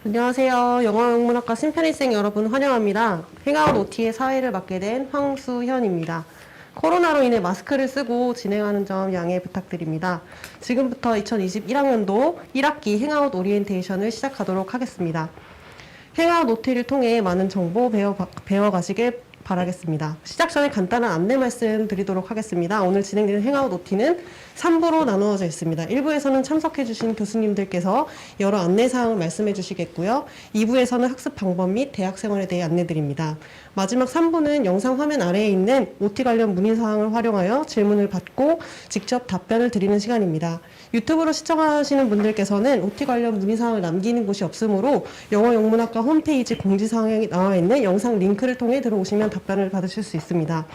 안녕하세요. 영어영문학과 심편입생 여러분 환영합니다. 행아웃 OT의 사회를 맡게 된 황수현입니다. 코로나로 인해 마스크를 쓰고 진행하는 점 양해 부탁드립니다. 지금부터 2021학년도 1학기 행아웃 오리엔테이션을 시작하도록 하겠습니다. 행아웃 OT를 통해 많은 정보 배워가시길 바라겠습니다. 시작 전에 간단한 안내 말씀 드리도록 하겠습니다. 오늘 진행되는 행아웃 OT는 3부로 나누어져 있습니다. 1부에서는 참석해주신 교수님들께서 여러 안내사항을 말씀해 주시겠고요. 2부에서는 학습 방법 및 대학생활에 대해 안내드립니다. 마지막 3부는 영상 화면 아래에 있는 OT 관련 문의사항을 활용하여 질문을 받고 직접 답변을 드리는 시간입니다. 유튜브로 시청하시는 분들께서는 OT 관련 문의사항을 남기는 곳이 없으므로 영어영문학과 홈페이지 공지사항에 나와 있는 영상 링크를 통해 들어오시면 답변을 받으실 수 있습니다.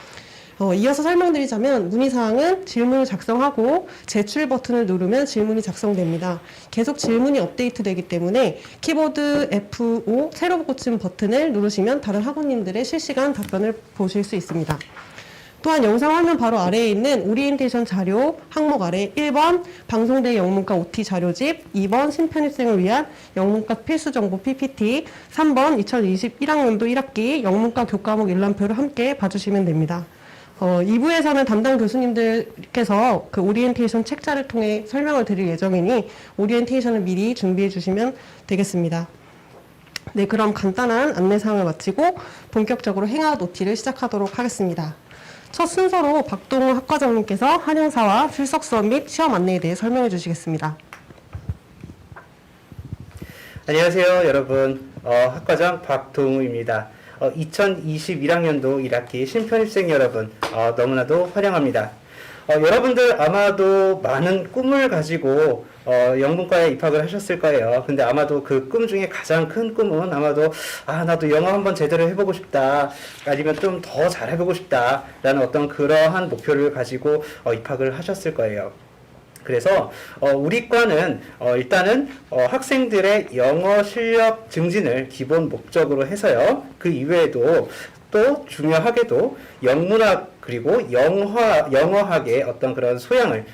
이어서 설명드리자면 문의사항은 질문을 작성하고 제출 버튼을 누르면 질문이 작성됩니다. 계속 질문이 업데이트되기 때문에 키보드 F5 새로 고침 버튼을 누르시면 다른 학우님들의 실시간 답변을 보실 수 있습니다. 또한 영상 화면 바로 아래에 있는 오리엔테이션 자료 항목 아래 1번 방송대 영문과 OT 자료집, 2번 신편입생을 위한 영문과 필수정보 PPT, 3번 2021학년도 1학기 영문과 교과목 일람표를 함께 봐주시면 됩니다. 2부에서는 담당 교수님들께서 그 오리엔테이션 책자를 통해 설명을 드릴 예정이니 오리엔테이션을 미리 준비해 주시면 되겠습니다. 네, 그럼 간단한 안내사항을 마치고 본격적으로 행아웃 OT를 시작하도록 하겠습니다. 첫 순서로 박동우 학과장님께서 한영사와 출석 수업 및 시험 안내에 대해 설명해 주시겠습니다. 안녕하세요, 여러분. 학과장 박동우입니다. 2021학년도 1학기 신편입생 여러분, 너무나도 환영합니다. 여러분들 아마도 많은 꿈을 가지고 영문과에 입학을 하셨을 거예요. 근데 아마도 그 꿈 중에 가장 큰 꿈은 아마도 나도 영어 한번 제대로 해보고 싶다, 아니면 좀 더 잘해보고 싶다 라는 어떤 그러한 목표를 가지고 입학을 하셨을 거예요. 그래서 우리 과는 일단은 학생들의 영어 실력 증진을 기본 목적으로 해서요. 그 이외에도 또 중요하게도 영문학 그리고 영어학의 어떤 그런 소양을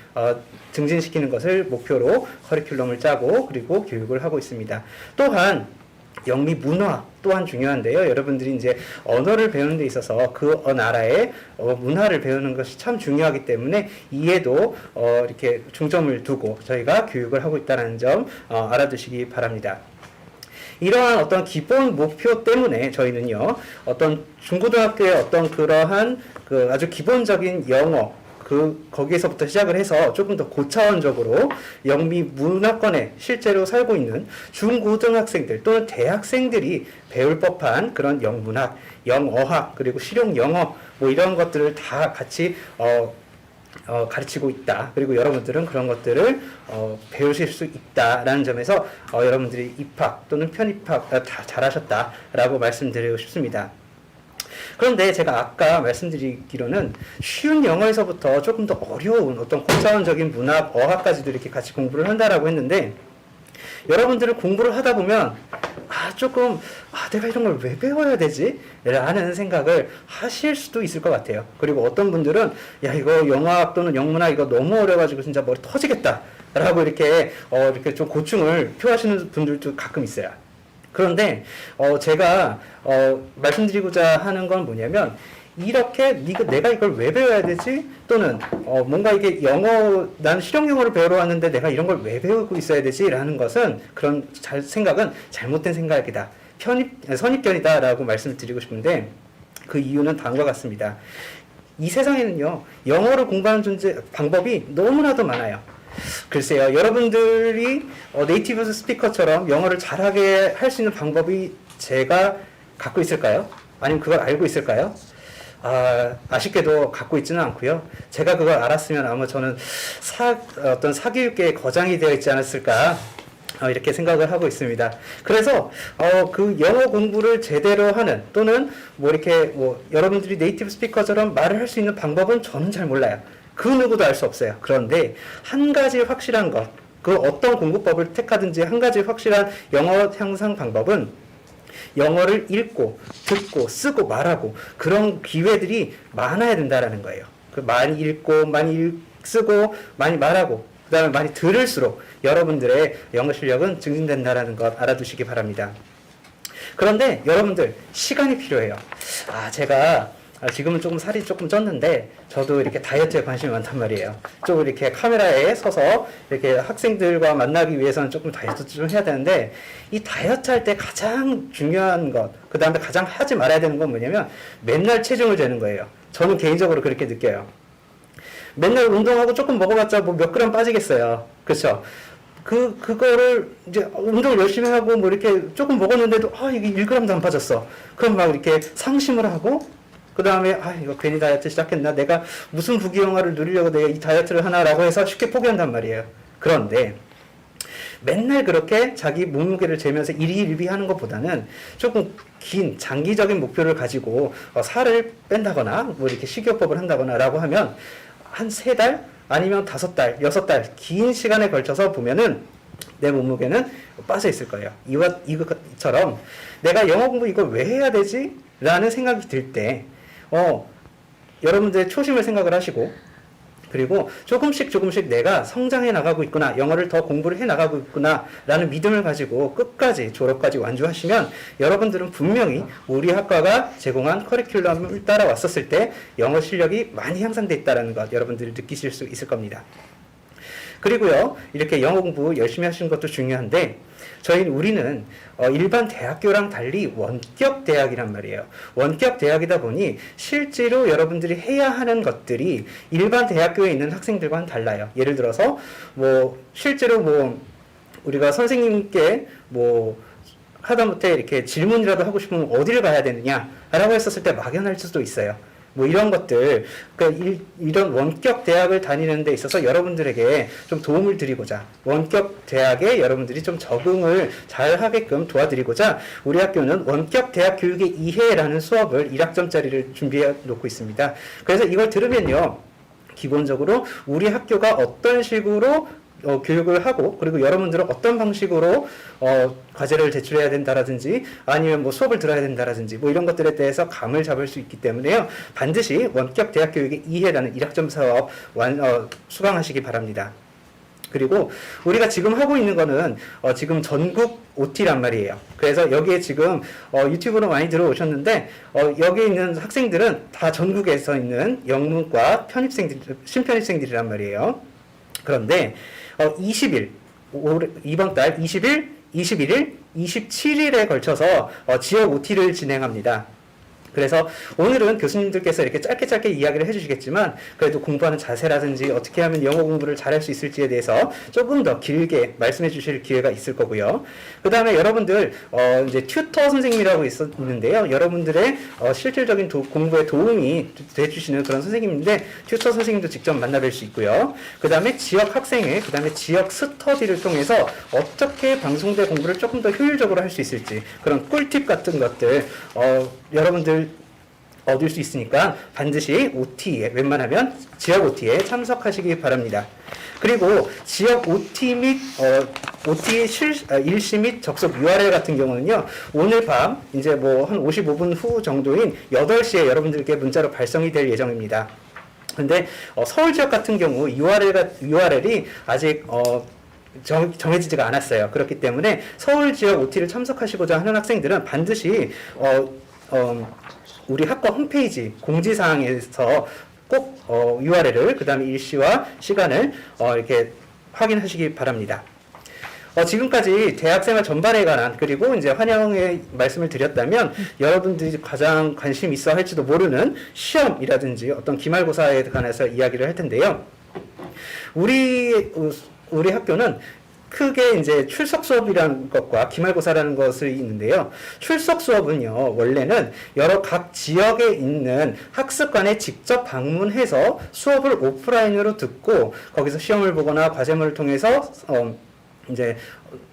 증진시키는 것을 목표로 커리큘럼을 짜고 그리고 교육을 하고 있습니다. 또한 영미 문화 또한 중요한데요. 여러분들이 이제 언어를 배우는 데 있어서 그 나라의 문화를 배우는 것이 참 중요하기 때문에 이에도 이렇게 중점을 두고 저희가 교육을 하고 있다는 점 알아두시기 바랍니다. 이러한 어떤 기본 목표 때문에 저희는요, 어떤 중고등학교의 어떤 그러한 그 아주 기본적인 영어, 거기에서부터 시작을 해서 조금 더 고차원적으로 영미 문화권에 실제로 살고 있는 중고등학생들 또는 대학생들이 배울 법한 그런 영문학, 영어학, 그리고 실용영어 뭐 이런 것들을 다 같이 가르치고 있다. 그리고 여러분들은 그런 것들을 배우실 수 있다라는 점에서 여러분들이 입학 또는 편입학 다 잘하셨다라고 말씀드리고 싶습니다. 그런데 제가 아까 말씀드리기로는 쉬운 영어에서부터 조금 더 어려운 어떤 고차원적인 문학, 어학까지도 이렇게 같이 공부를 한다라고 했는데, 여러분들은 공부를 하다 보면 내가 이런 걸 왜 배워야 되지? 라는 생각을 하실 수도 있을 것 같아요. 그리고 어떤 분들은 이거 영어학 또는 영문학 이거 너무 어려워가지고 진짜 머리 터지겠다 라고 이렇게 좀 고충을 표하시는 분들도 가끔 있어요. 그런데 제가 말씀드리고자 하는 건 뭐냐면, 이렇게 내가 이걸 왜 배워야 되지? 또는 뭔가 이게 나는 실용영어를 배우러 왔는데 내가 이런 걸 왜 배우고 있어야 되지? 라는 것은 그런 생각은 잘못된 생각이다. 선입견이다 라고 말씀을 드리고 싶은데, 그 이유는 다음과 같습니다. 이 세상에는요, 영어를 공부하는 방법이 너무나도 많아요. 글쎄요, 여러분들이 네이티브 스피커처럼 영어를 잘하게 할 수 있는 방법이 제가 갖고 있을까요? 아니면 그걸 알고 있을까요? 아쉽게도 갖고 있지는 않고요. 제가 그걸 알았으면 아마 저는 어떤 사교육계의 거장이 되어 있지 않았을까, 이렇게 생각을 하고 있습니다. 그래서 그 영어 공부를 제대로 하는, 또는 여러분들이 네이티브 스피커처럼 말을 할 수 있는 방법은 저는 잘 몰라요. 그 누구도 알 수 없어요. 그런데 한 가지 확실한 것, 그 어떤 공부법을 택하든지 한 가지 확실한 영어 향상 방법은 영어를 읽고 듣고 쓰고 말하고 그런 기회들이 많아야 된다라는 거예요. 많이 읽고 많이 쓰고 많이 말하고 그 다음에 많이 들을수록 여러분들의 영어 실력은 증진된다는 것 알아두시기 바랍니다. 그런데 여러분들 시간이 필요해요. 제가 지금은 조금 살이 조금 쪘는데 저도 이렇게 다이어트에 관심이 많단 말이에요. 좀 이렇게 카메라에 서서 이렇게 학생들과 만나기 위해서는 조금 다이어트 좀 해야 되는데 이 다이어트 할 때 가장 중요한 것, 그 다음에 가장 하지 말아야 되는 건 뭐냐면 맨날 체중을 재는 거예요. 저는 개인적으로 그렇게 느껴요. 맨날 운동하고 조금 먹어봤자 뭐 몇 그램 빠지겠어요. 그렇죠? 그거를 이제 운동을 열심히 하고 뭐 이렇게 조금 먹었는데도 이게 1g도 안 빠졌어. 그럼 막 이렇게 상심을 하고 그 다음에 이거 괜히 다이어트 시작했나? 내가 무슨 부귀영화를 누리려고 내가 이 다이어트를 하나라고 해서 쉽게 포기한단 말이에요. 그런데 맨날 그렇게 자기 몸무게를 재면서 일희일비 하는 것보다는 조금 긴 장기적인 목표를 가지고 살을 뺀다거나 뭐 이렇게 식이요법을 한다거나 라고 하면 한 3달 아니면 5달, 6달 긴 시간에 걸쳐서 보면은 내 몸무게는 빠져 있을 거예요. 이것처럼 내가 영어 공부 이걸 왜 해야 되지? 라는 생각이 들 때 여러분들의 초심을 생각을 하시고 그리고 조금씩 내가 성장해 나가고 있구나, 영어를 더 공부를 해 나가고 있구나 라는 믿음을 가지고 끝까지 졸업까지 완주하시면 여러분들은 분명히 우리 학과가 제공한 커리큘럼을 따라왔었을 때 영어 실력이 많이 향상돼 있다는 것 여러분들이 느끼실 수 있을 겁니다. 그리고요, 이렇게 영어 공부 열심히 하시는 것도 중요한데 우리는 일반 대학교랑 달리 원격 대학이란 말이에요. 원격 대학이다 보니 실제로 여러분들이 해야 하는 것들이 일반 대학교에 있는 학생들과는 달라요. 예를 들어서 실제로 우리가 선생님께 하다못해 이렇게 질문이라도 하고 싶으면 어디를 가야 되느냐라고 했었을 때 막연할 수도 있어요. 이런 것들, 이런 원격 대학을 다니는 데 있어서 여러분들에게 좀 도움을 드리고자, 원격 대학에 여러분들이 좀 적응을 잘 하게끔 도와드리고자, 우리 학교는 원격 대학 교육의 이해라는 수업을 1학점짜리를 준비해 놓고 있습니다. 그래서 이걸 들으면요, 기본적으로 우리 학교가 어떤 식으로 교육을 하고 그리고 여러분들은 어떤 방식으로 과제를 제출해야 된다라든지 아니면 수업을 들어야 된다라든지 이런 것들에 대해서 감을 잡을 수 있기 때문에요. 반드시 원격 대학 교육의 이해라는 1학점 사업 수강하시기 바랍니다. 그리고 우리가 지금 하고 있는 거는 지금 전국 OT란 말이에요. 그래서 여기에 지금 유튜브로 많이 들어오셨는데 여기에 있는 학생들은 다 전국에서 있는 영문과 신편입생들이란 말이에요. 그런데 20일, 이번 달 20일, 21일, 27일에 걸쳐서 지역 OT를 진행합니다. 그래서 오늘은 교수님들께서 이렇게 짧게 이야기를 해주시겠지만 그래도 공부하는 자세라든지 어떻게 하면 영어 공부를 잘할 수 있을지에 대해서 조금 더 길게 말씀해 주실 기회가 있을 거고요. 그 다음에 여러분들 이제 튜터 선생님이라고 있는데요. 여러분들의 실질적인 공부에 도움이 돼주시는 그런 선생님인데 튜터 선생님도 직접 만나뵐 수 있고요. 그 다음에 지역 학생회, 그 다음에 지역 스터디를 통해서 어떻게 방송대 공부를 조금 더 효율적으로 할 수 있을지 그런 꿀팁 같은 것들 여러분들 얻을 수 있으니까 반드시 OT에 웬만하면 지역 OT에 참석하시기 바랍니다. 그리고 지역 OT 및 OT 일시 및 접속 URL 같은 경우는요. 오늘 밤 이제 한 55분 후 정도인 8시에 여러분들께 문자로 발송이 될 예정입니다. 근데 서울 지역 같은 경우 URL이 아직 정해지지가 않았어요. 그렇기 때문에 서울 지역 OT를 참석하시고자 하는 학생들은 반드시 우리 학과 홈페이지 공지사항에서 꼭 URL을 그 다음에 일시와 시간을 이렇게 확인하시기 바랍니다. 지금까지 대학생활 전반에 관한 그리고 이제 환영의 말씀을 드렸다면 여러분들이 가장 관심 있어 할지도 모르는 시험이라든지 어떤 기말고사에 관해서 이야기를 할 텐데요. 우리 학교는 크게 이제 출석 수업이라는 것과 기말고사라는 것이 있는데요. 출석 수업은요, 원래는 각 지역에 있는 학습관에 직접 방문해서 수업을 오프라인으로 듣고 거기서 시험을 보거나 과제물을 통해서 이제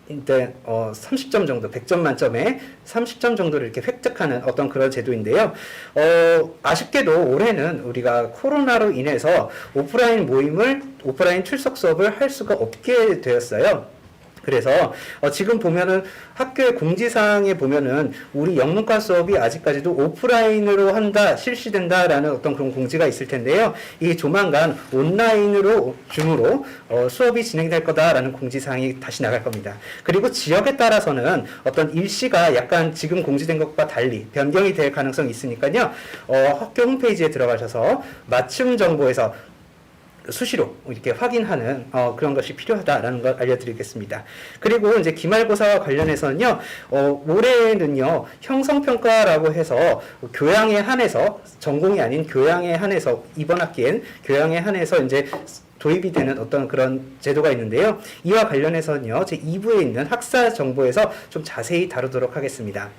30점 정도, 100점 만점에 30점 정도를 이렇게 획득하는 어떤 그런 제도인데요. 아쉽게도 올해는 우리가 코로나로 인해서 오프라인 출석 수업을 할 수가 없게 되었어요. 그래서 지금 보면은 학교의 공지사항에 보면은 우리 영문과 수업이 아직까지도 오프라인으로 한다, 실시된다라는 어떤 그런 공지가 있을 텐데요. 이게 조만간 온라인으로, 줌으로 수업이 진행될 거다라는 공지사항이 다시 나갈 겁니다. 그리고 지역에 따라서는 어떤 일시가 약간 지금 공지된 것과 달리 변경이 될 가능성이 있으니까요. 학교 홈페이지에 들어가셔서 맞춤 정보에서 수시로 이렇게 확인하는 그런 것이 필요하다라는 걸 알려드리겠습니다. 그리고 이제 기말고사와 관련해서는요, 올해는요 형성평가라고 해서 교양에 한해서 전공이 아닌 교양에 한해서 이번 학기엔 교양에 한해서 이제 도입이 되는 어떤 그런 제도가 있는데요. 이와 관련해서는요 제 2부에 있는 학사 정보에서 좀 자세히 다루도록 하겠습니다.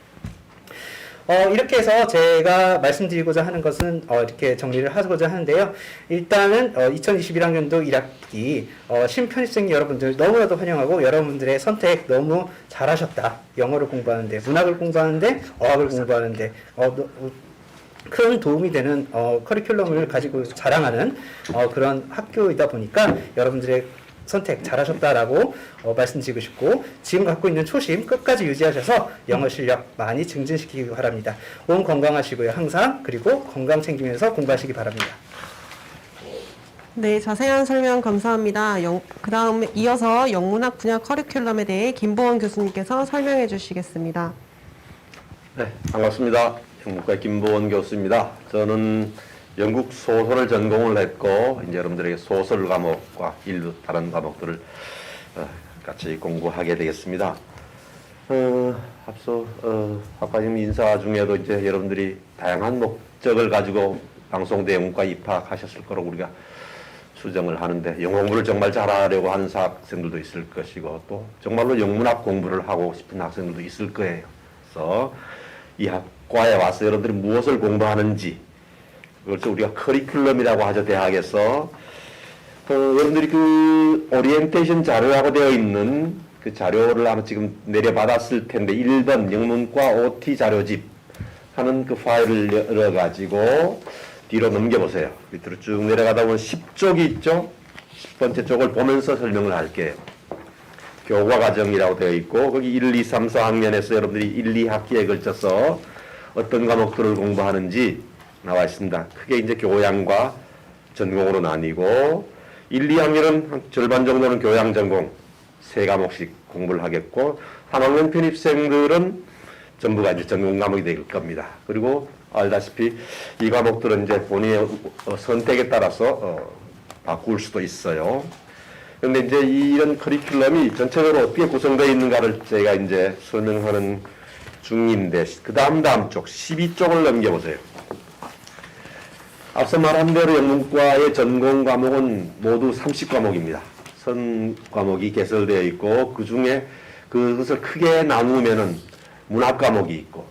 이렇게 해서 제가 말씀드리고자 하는 것은 이렇게 정리를 하고자 하는데요. 일단은 2021학년도 1학기 신편입생 여러분들 너무나도 환영하고 여러분들의 선택 너무 잘하셨다. 영어를 공부하는데, 문학을 공부하는데, 어학을 공부하는데 큰 도움이 되는 커리큘럼을 가지고 자랑하는 그런 학교이다 보니까 여러분들의 선택 잘하셨다라고 말씀드리고 싶고, 지금 갖고 있는 초심 끝까지 유지하셔서 영어 실력 많이 증진시키기 바랍니다. 몸 건강하시고요 항상. 그리고 건강 챙기면서 공부하시기 바랍니다. 네, 자세한 설명 감사합니다. 그 다음 이어서 영문학 분야 커리큘럼에 대해 김보원 교수님께서 설명해 주시겠습니다. 네, 반갑습니다. 영문과 김보원 교수입니다. 저는 영국 소설을 전공을 했고, 이제 여러분들에게 소설 과목과 일부 다른 과목들을 같이 공부하게 되겠습니다. 앞서 학과님 인사 중에도 이제 여러분들이 다양한 목적을 가지고 방송대 영문과 입학하셨을 거라고 우리가 추정을 하는데, 영어 공부를 정말 잘하려고 하는 학생들도 있을 것이고, 또 정말로 영문학 공부를 하고 싶은 학생들도 있을 거예요. 그래서 이 학과에 와서 여러분들이 무엇을 공부하는지, 그래서 우리가 커리큘럼이라고 하죠, 대학에서. 여러분들이 그 오리엔테이션 자료라고 되어 있는 그 자료를 아마 지금 내려받았을 텐데, 1번 영문과 OT 자료집 하는 그 파일을 열어가지고 뒤로 넘겨보세요. 밑으로 쭉 내려가다 보면 10쪽이 있죠? 10번째 쪽을 보면서 설명을 할게요. 교과 과정이라고 되어 있고, 거기 1, 2, 3, 4학년에서 여러분들이 1, 2학기에 걸쳐서 어떤 과목들을 공부하는지 나와 있습니다. 크게 이제 교양과 전공으로 나뉘고, 1, 2학년은 한 절반 정도는 교양 전공 3과목씩 공부를 하겠고, 3학년 편입생들은 전부가 이제 전공 과목이 될 겁니다. 그리고 알다시피 이 과목들은 이제 본인의 선택에 따라서 바꿀 수도 있어요. 그런데 이제 이런 커리큘럼이 전체적으로 어떻게 구성되어 있는가를 제가 이제 설명하는 중인데, 그 다음 쪽 12쪽을 넘겨보세요. 앞서 말한 대로 영문과의 전공 과목은 모두 30과목입니다. 선 과목이 개설되어 있고, 그 중에 그것을 크게 나누면은 문학 과목이 있고,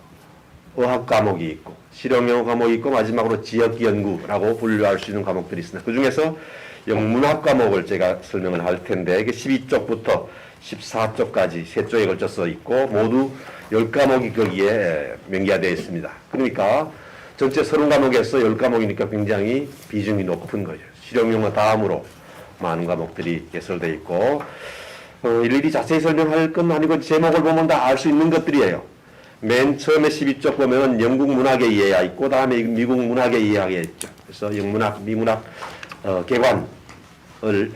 어학 과목이 있고, 실용영어 과목이 있고, 마지막으로 지역 연구라고 분류할 수 있는 과목들이 있습니다. 그 중에서 영문학 과목을 제가 설명을 할 텐데, 이게 12쪽부터 14쪽까지 3쪽에 걸쳐서 있고, 모두 10과목이 거기에 명기화되어 있습니다. 그러니까 전체 30과목에서 10과목이니까 굉장히 비중이 높은 거죠. 실용영어 다음으로 많은 과목들이 개설되어 있고, 일일이 자세히 설명할 건 아니고 제목을 보면 다 알 수 있는 것들이에요. 맨 처음에 12쪽 보면 영국 문학의 이해가 있고, 다음에 미국 문학의 이해가 있죠. 그래서 영문학, 미문학 개관을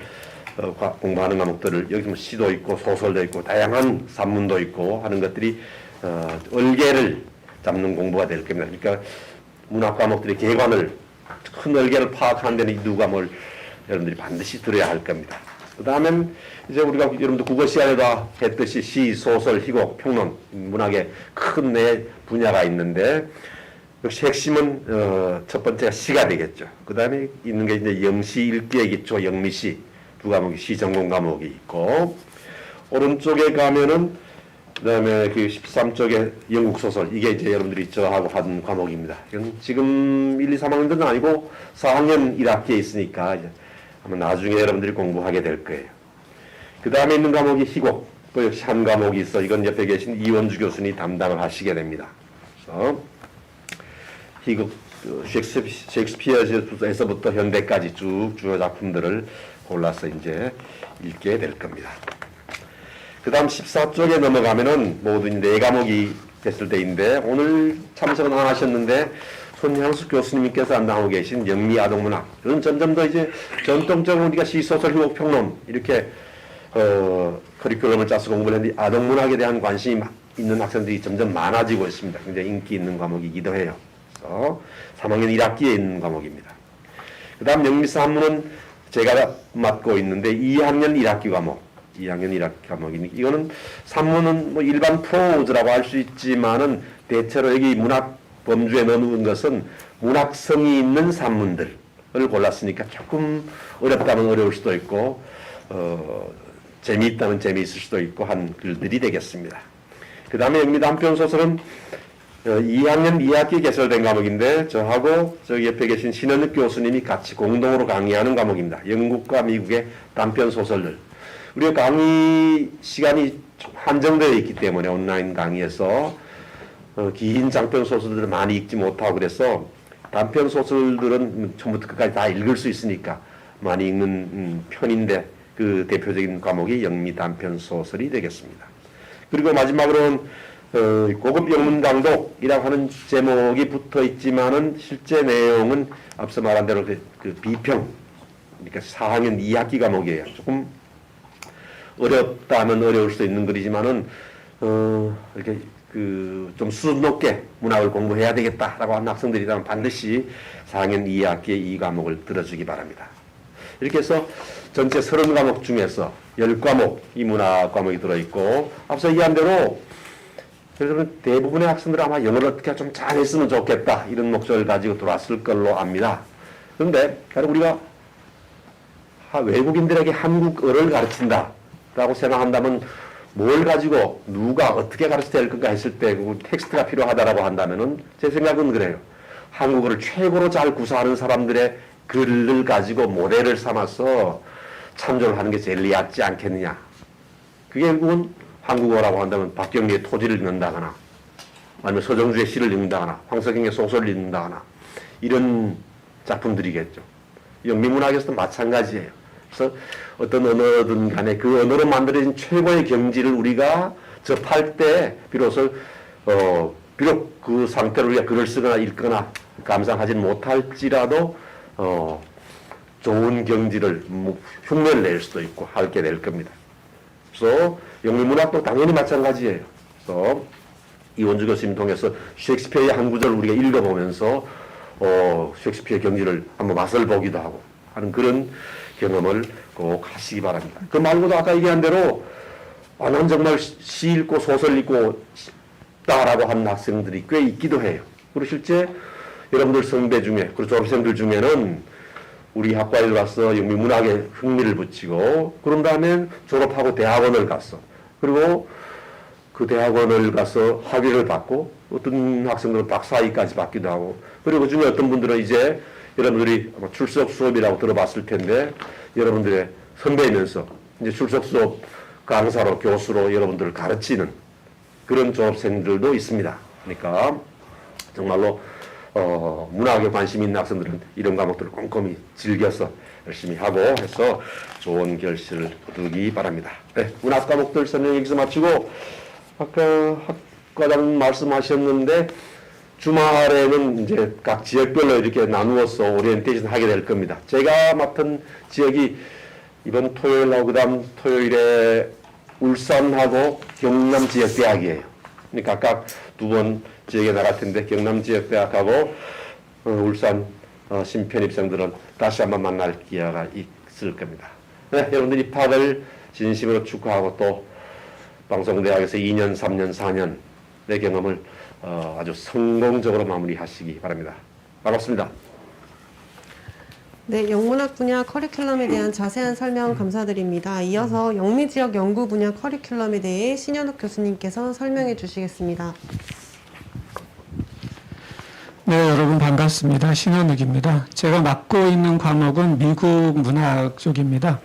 공부하는 과목들을, 여기 뭐 시도 있고 소설도 있고 다양한 산문도 있고 하는 것들이 얼개를 잡는 공부가 될 겁니다. 그러니까 문학 과목들의 개관을, 큰 얼개를 파악하는 데는 이 두 과목을 여러분들이 반드시 들어야 할 겁니다. 그 다음엔 이제 우리가 여러분들 국어 시간에도 했듯이 시, 소설, 희곡, 평론, 문학의 큰 네 분야가 있는데, 역시 핵심은 첫 번째가 시가 되겠죠. 그 다음에 있는 게 이제 영시, 읽기의 기초, 영미시 두 과목이 시 전공 과목이 있고, 오른쪽에 가면은 그다음에 그 13쪽에 영국 소설, 이게 이제 여러분들이 저하고 한 과목입니다. 이건 지금 1, 2, 3학년들은 아니고 4학년 1학기에 있으니까 이제 아마 나중에 여러분들이 공부하게 될 거예요. 그 다음에 있는 과목이 희곡, 또 역시 한 과목이 있어. 이건 옆에 계신 이원주 교수님이 담당을 하시게 됩니다. 그래서 희곡, 셰익스피어에서부터 현대까지 쭉 주요 작품들을 골라서 이제 읽게 될 겁니다. 그 다음 14쪽에 넘어가면은 모두 4과목이 됐을 때인데, 오늘 참석은 안 하셨는데, 손향수 교수님께서 안당하고 계신 영미아동문학. 이건 점점 더 이제 전통적으로 우리가 시소설, 희곡평론, 이렇게, 커리큘럼을 짜서 공부를 했는데, 아동문학에 대한 관심이 있는 학생들이 점점 많아지고 있습니다. 굉장히 인기 있는 과목이기도 해요. 그래서 3학년 1학기에 있는 과목입니다. 그 다음 영미산문은 제가 맡고 있는데 2학년 1학기 과목. 2학년 1학기 과목이니 이거는 산문은 뭐 일반 프로즈라고 할 수 있지만은 대체로 여기 문학 범주에 넣은 것은 문학성이 있는 산문들을 골랐으니까 조금 어렵다면 어려울 수도 있고 재미있다면 재미있을 수도 있고 한 글들이 되겠습니다. 그 다음에 영미 단편 소설은 2학년 2학기 개설된 과목인데 저하고 저기 옆에 계신 신현욱 교수님이 같이 공동으로 강의하는 과목입니다. 영국과 미국의 단편 소설들. 우리가 강의 시간이 한정되어 있기 때문에 온라인 강의에서 긴 장편 소설들을 많이 읽지 못하고 그래서 단편 소설들은 처음부터 끝까지 다 읽을 수 있으니까 많이 읽는 편인데 그 대표적인 과목이 영미 단편 소설이 되겠습니다. 그리고 마지막으로는 고급 영문 강독이라고 하는 제목이 붙어 있지만은 실제 내용은 앞서 말한 대로 그 비평, 그러니까 4학년 2학기 과목이에요. 조금 어렵다면 어려울 수도 있는 글이지만은 이렇게 좀 수준 높게 문학을 공부해야 되겠다라고 하는 학생들이라면 반드시 4학년 2학기에 이 과목을 들어주기 바랍니다. 이렇게 해서 전체 30과목 중에서 10과목 이 문학 과목이 들어있고 앞서 얘기한 대로 여러분 대부분의 학생들은 아마 영어를 어떻게 좀 잘했으면 좋겠다 이런 목적을 가지고 들어왔을 걸로 압니다. 그런데 우리가 외국인들에게 한국어를 가르친다라고 생각한다면 뭘 가지고 누가 어떻게 가르쳐야 될 건가 했을 때 그 텍스트가 필요하다라고 한다면은 제 생각은 그래요. 한국어를 최고로 잘 구사하는 사람들의 글을 가지고 모델을 삼아서 참조를 하는 게 제일 낫지 않겠느냐. 그게 결국은 한국어라고 한다면 박경리의 토지를 읽는다거나 아니면 서정주의 시를 읽는다거나 황석영의 소설을 읽는다거나 이런 작품들이겠죠. 영미문학에서도 마찬가지예요. 그래서 어떤 언어든 간에 그 언어로 만들어진 최고의 경지를 우리가 접할 때 비로소 비록 그 상태로 우리가 글을 쓰거나 읽거나 감상하지는 못할지라도 좋은 경지를 흉내를 낼 수도 있고 하게 될 겁니다. 그래서 영미문학도 당연히 마찬가지예요. 그래서 이원주 교수님 통해서 셰익스피어의 한 구절을 우리가 읽어보면서 셰익스피어의 경지를 한번 맛을 보기도 하고 하는 그런 경험을 꼭 하시기 바랍니다. 그 말고도 아까 얘기한 대로 난 정말 시 읽고 소설 읽고 싶다라고 하는 학생들이 꽤 있기도 해요. 그리고 실제 여러분들 선배 중에 그리고 졸업생들 중에는 우리 학과에 들어와서 영미문학에 흥미를 붙이고 그런 다음에 졸업하고 대학원을 갔어. 그리고 그 대학원을 가서 학위를 받고 어떤 학생들은 박사학위까지 받기도 하고 그리고 그중에 어떤 분들은 이제 여러분들이 아마 출석 수업이라고 들어봤을 텐데 여러분들의 선배이면서 이제 출석 수업 강사로 교수로 여러분들을 가르치는 그런 졸업생들도 있습니다. 그러니까 정말로 문학에 관심 있는 학생들은 이런 과목들을 꼼꼼히 즐겨서 열심히 하고 해서 좋은 결실을 거두기 바랍니다. 네, 문학 과목들 설명 여기서 마치고 아까 학과장 말씀하셨는데 주말에는 이제 각 지역별로 이렇게 나누어서 오리엔테이션 하게 될 겁니다. 제가 맡은 지역이 이번 토요일하고 그 다음 토요일에 울산하고 경남 지역대학이에요. 그러니까 각각 두 번 지역에 나갈 텐데 경남 지역대학하고 울산 신편입생들은 다시 한번 만날 기회가 있을 겁니다. 네, 여러분들 입학을 진심으로 축하하고 또 방송대학에서 2년, 3년, 4년의 경험을 아주 성공적으로 마무리하시기 바랍니다. 반갑습니다. 네, 영문학 분야 커리큘럼에 대한 자세한 설명 감사드립니다. 이어서 영미지역 연구 분야 커리큘럼에 대해 신현욱 교수님께서 설명해 주시겠습니다. 네, 여러분 반갑습니다. 신현욱입니다. 제가 맡고 있는 과목은 미국 문학 쪽입니다.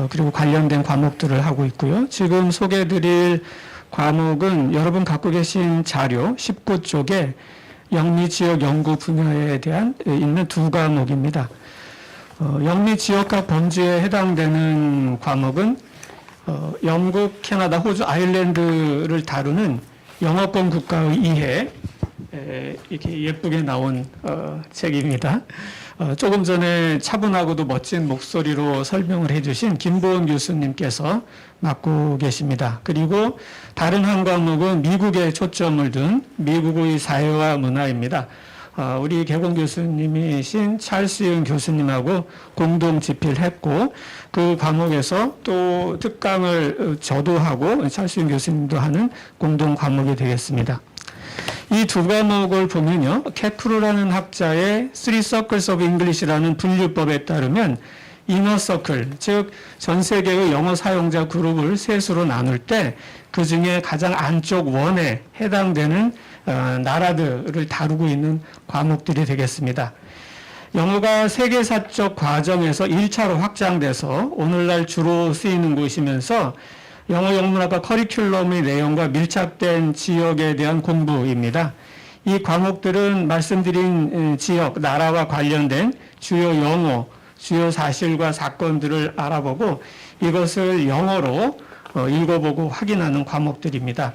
그리고 관련된 과목들을 하고 있고요. 지금 소개해드릴 과목은 여러분 갖고 계신 자료 19쪽에 영미지역 연구 분야에 대한 있는 두 과목입니다. 영미지역학 범주에 해당되는 과목은 영국, 캐나다, 호주, 아일랜드를 다루는 영어권 국가의 이해, 이렇게 예쁘게 나온 책입니다. 조금 전에 차분하고도 멋진 목소리로 설명을 해주신 김보은 교수님께서 맡고 계십니다. 그리고 다른 한 과목은 미국에 초점을 둔 미국의 사회와 문화입니다. 우리 개공 교수님이신 찰스윤 교수님하고 공동 집필을 했고 그 과목에서 또 특강을 저도 하고 찰스윤 교수님도 하는 공동 과목이 되겠습니다. 이 두 과목을 보면요, 케프르라는 학자의 Three Circles of English라는 분류법에 따르면 이너 서클, 즉 전 세계의 영어 사용자 그룹을 셋으로 나눌 때 그 중에 가장 안쪽 원에 해당되는 나라들을 다루고 있는 과목들이 되겠습니다. 영어가 세계사적 과정에서 1차로 확장돼서 오늘날 주로 쓰이는 곳이면서 영어 영문학과 커리큘럼의 내용과 밀착된 지역에 대한 공부입니다. 이 과목들은 말씀드린 지역, 나라와 관련된 주요 용어, 주요 사실과 사건들을 알아보고 이것을 영어로 읽어보고 확인하는 과목들입니다.